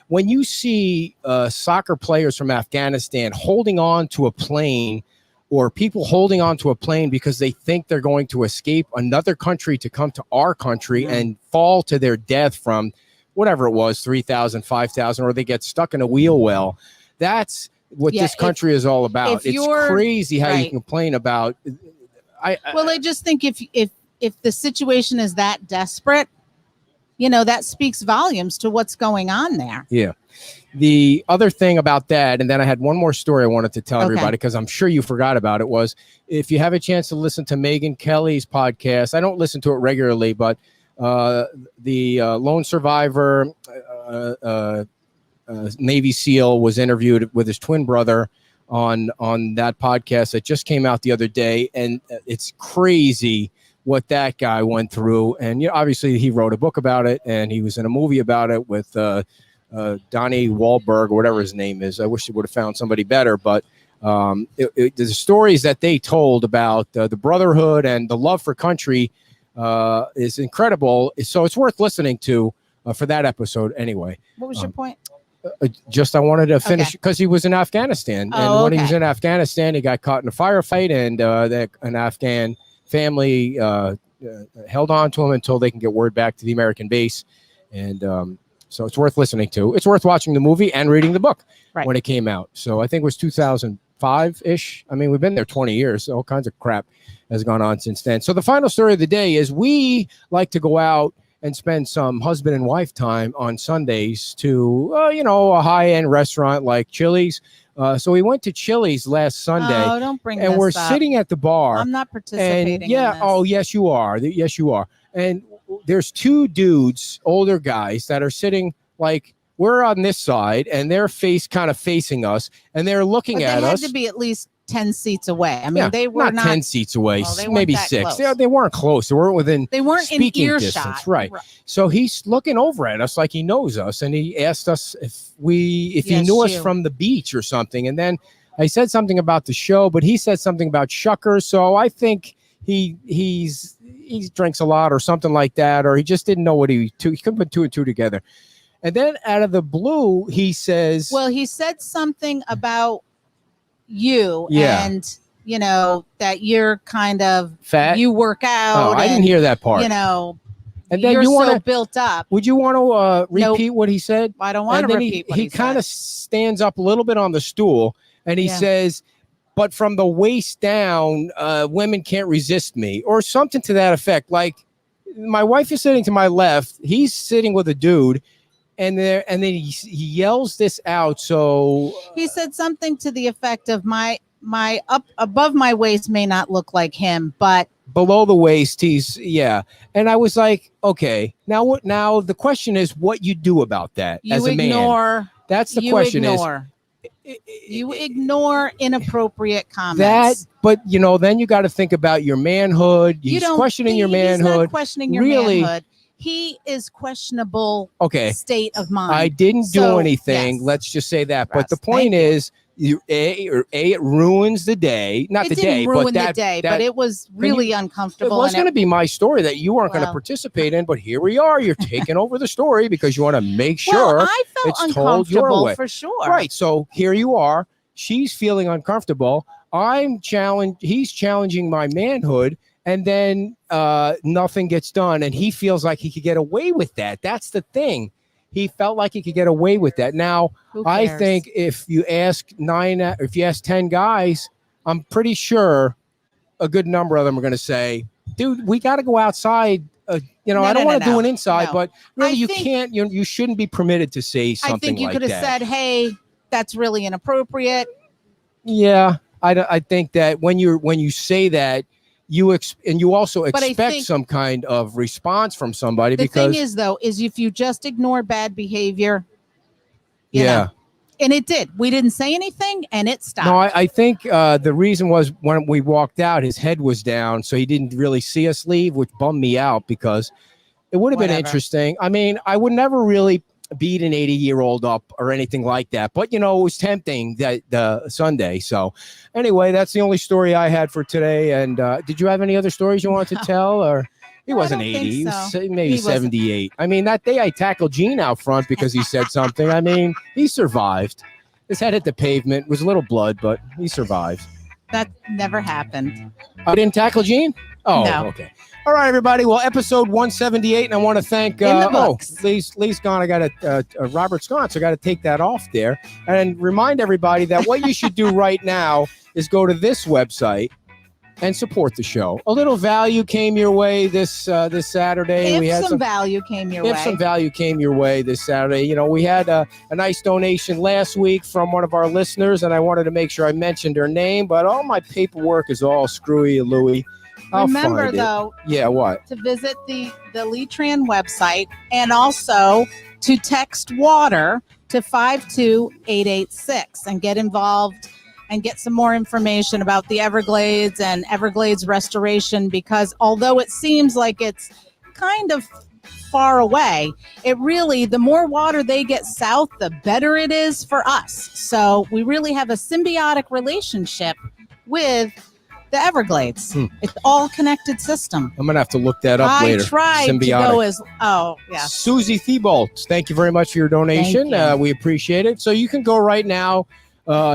when you see soccer players from Afghanistan holding on to a plane, or people holding on to a plane because they think they're going to escape another country to come to our country and fall to their death from whatever it was, 3,000, 5,000, or they get stuck in a wheel well. That's what Yeah, this country is all about. if It's you're- crazy how you right. can complain about. Well, I just think if the situation is that desperate, that speaks volumes to what's going on there. Yeah. The other thing about that, and then I had one more story I wanted to tell Okay. everybody because I'm sure you forgot about it, was if you have a chance to listen to Megyn Kelly's podcast, I don't listen to it regularly, but the lone survivor, Navy SEAL, was interviewed with his twin brother on that podcast that just came out the other day, and it's crazy what that guy went through. And obviously he wrote a book about it, and he was in a movie about it with Donnie Wahlberg or whatever his name is. I wish they would have found somebody better, but the stories that they told about the brotherhood and the love for country is incredible. So it's worth listening to for that episode anyway. What was your point? I wanted to finish because he was in Afghanistan. And when he was in Afghanistan, he got caught in a firefight, and an Afghan family held on to him until they can get word back to the American base. And so it's worth listening to. It's worth watching the movie and reading the book when it came out. So I think it was 2005-ish. I mean, we've been there 20 years. So all kinds of crap has gone on since then. So the final story of the day is we like to go out and spend some husband and wife time on Sundays to, a high-end restaurant like Chili's. So we went to Chili's last Sunday. Oh, don't bring and this we're up. sitting at the bar. I'm not participating in this. Oh, yes, you are. Yes, you are. And there's two dudes, older guys, that are sitting like we're on this side, and their face kind of facing us, and they're looking at us. They had to be at least 10 seats away. I mean, they were not 10 seats away, well, they weren't maybe that 6. close. They weren't close. They weren't within. They weren't in speaking earshot. distance, right? So he's looking over at us like he knows us, and he asked us if he knew us from the beach or something. And then I said something about the show, but he said something about Shuckers. So I think he drinks a lot or something like that, or he just didn't know what he couldn't put two and two together. And then out of the blue, he says, well, he said something about you and, that you're kind of fat. You work out. I didn't hear that part. And then you're so built up. Would you want to repeat what he said? I don't want to repeat what he said. He kind of stands up a little bit on the stool, and he says, but from the waist down, women can't resist me, or something to that effect. Like, my wife is sitting to my left. He's sitting with a dude. And then he yells this out. So he said something to the effect of my up above my waist may not look like him, but below the waist, And I was like, okay, now what? Now the question is what you do about that as a man. That's the question. You ignore inappropriate comments. But then you got to think about your manhood. He's questioning your manhood. He's not questioning your manhood. He is questionable state of mind. I didn't do anything. Yes. Let's just say that. But the point is, it ruins the day. Not the day, but but it was really uncomfortable. It was going to be my story that you weren't going to participate in, but here we are. You're taking over the story because you want to make sure I felt it's told your way. For sure. Right. So here you are. She's feeling uncomfortable. He's challenging my manhood. And then nothing gets done, and he feels like he could get away with that. That's the thing. He felt like he could get away with that. Now, I think if you ask 10 guys, I'm pretty sure a good number of them are going to say, "Dude, we got to go outside." I don't want to do an inside, but really, you can't. You shouldn't be permitted to say something like that. I think you could have said, "Hey, that's really inappropriate." Yeah, I think that when you say that. You also expect some kind of response from somebody. The thing is, though, if you just ignore bad behavior, you know, and it did. We didn't say anything, and it stopped. No, I think the reason was when we walked out, his head was down, so he didn't really see us leave, which bummed me out because it would have been interesting. I mean, I would never really beat an 80-year-old up or anything like that, but it was tempting that Sunday. So anyway, that's the only story I had for today. And did you have any other stories you wanted to tell? Or he wasn't 80, he was maybe 78. I mean, that day I tackled Gene out front because he said something. I mean, he survived. His head hit the pavement. It was a little blood, but he survived. That never happened. I didn't tackle Gene? Oh, No. okay. All right, everybody. Well, episode 178, and I want to thank. In the books. Lee's gone. I got to Robert's gone, so I got to take that off there and remind everybody that what you should do right now is go to this website and support the show. A little value came your way this Saturday. If some value came your way. If some value came your way this Saturday, you know, we had a nice donation last week from one of our listeners, and I wanted to make sure I mentioned her name, but all my paperwork is all screwy Louie. Remember, though, to visit the Lee Tran website and also to text water to 52886 and get involved and get some more information about the Everglades and Everglades restoration, because although it seems like it's kind of far away, it really, the more water they get south, the better it is for us. So we really have a symbiotic relationship with the Everglades. It's all connected system. I'm gonna have to look that up later. I tried to go as Susie Thibault, thank you very much for your donation. We appreciate it. So you can go right now,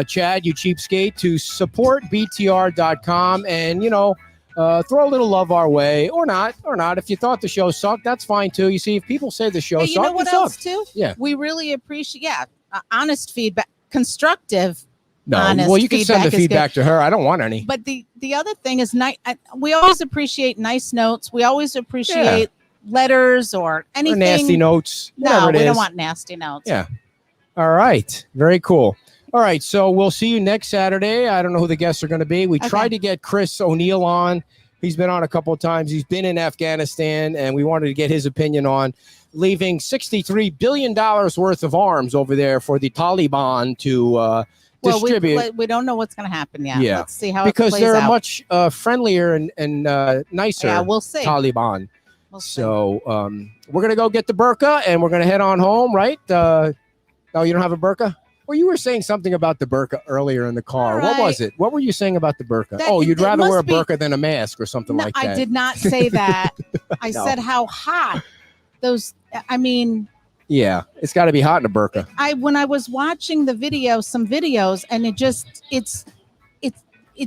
Chad, you cheapskate, to supportbtr.com and, you know, throw a little love our way, or not. If you thought the show sucked, that's fine too. You see, if people say the show sucked, you know what it else sucked. too? Yeah, we really appreciate honest feedback, constructive. No, honest well, you can send the feedback to her. I don't want any. But the other thing is, we always appreciate nice notes. We always appreciate letters or anything. Or nasty notes. No, we don't want nasty notes. Yeah. All right. Very cool. All right. So we'll see you next Saturday. I don't know who the guests are going to be. We tried to get Chris O'Neill on. He's been on a couple of times. He's been in Afghanistan, and we wanted to get his opinion on leaving $63 billion worth of arms over there for the Taliban to distribute. We don't know what's going to happen yet. Yeah. Let's see how because it plays they're out. much friendlier and nicer. Yeah, we'll see. Taliban. So we're gonna go get the burqa and we're gonna head on home, right? Oh, you don't have a burqa? Well, you were saying something about the burqa earlier in the car. Right. What was it? What were you saying about the burqa? That You'd rather wear a burqa than a mask or something like that. I did not say that. I said how hot those. I mean. Yeah, it's got to be hot in a burqa. When I was watching some videos, and it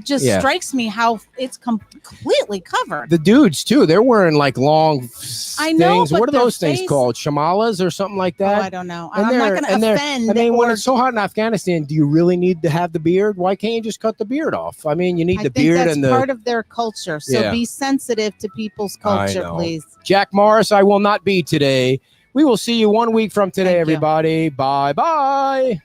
just strikes me how it's completely covered. The dudes too, they're wearing like long things. But what are those things called? Shamalas or something like that? I don't know. I'm not going to offend. I mean, when it's so hot in Afghanistan, do you really need to have the beard? Why can't you just cut the beard off? I mean, you need the beard and the part of their culture. So be sensitive to people's culture, please. Jack Morris, I will not be today. We will see you 1 week from today, everybody. Bye-bye.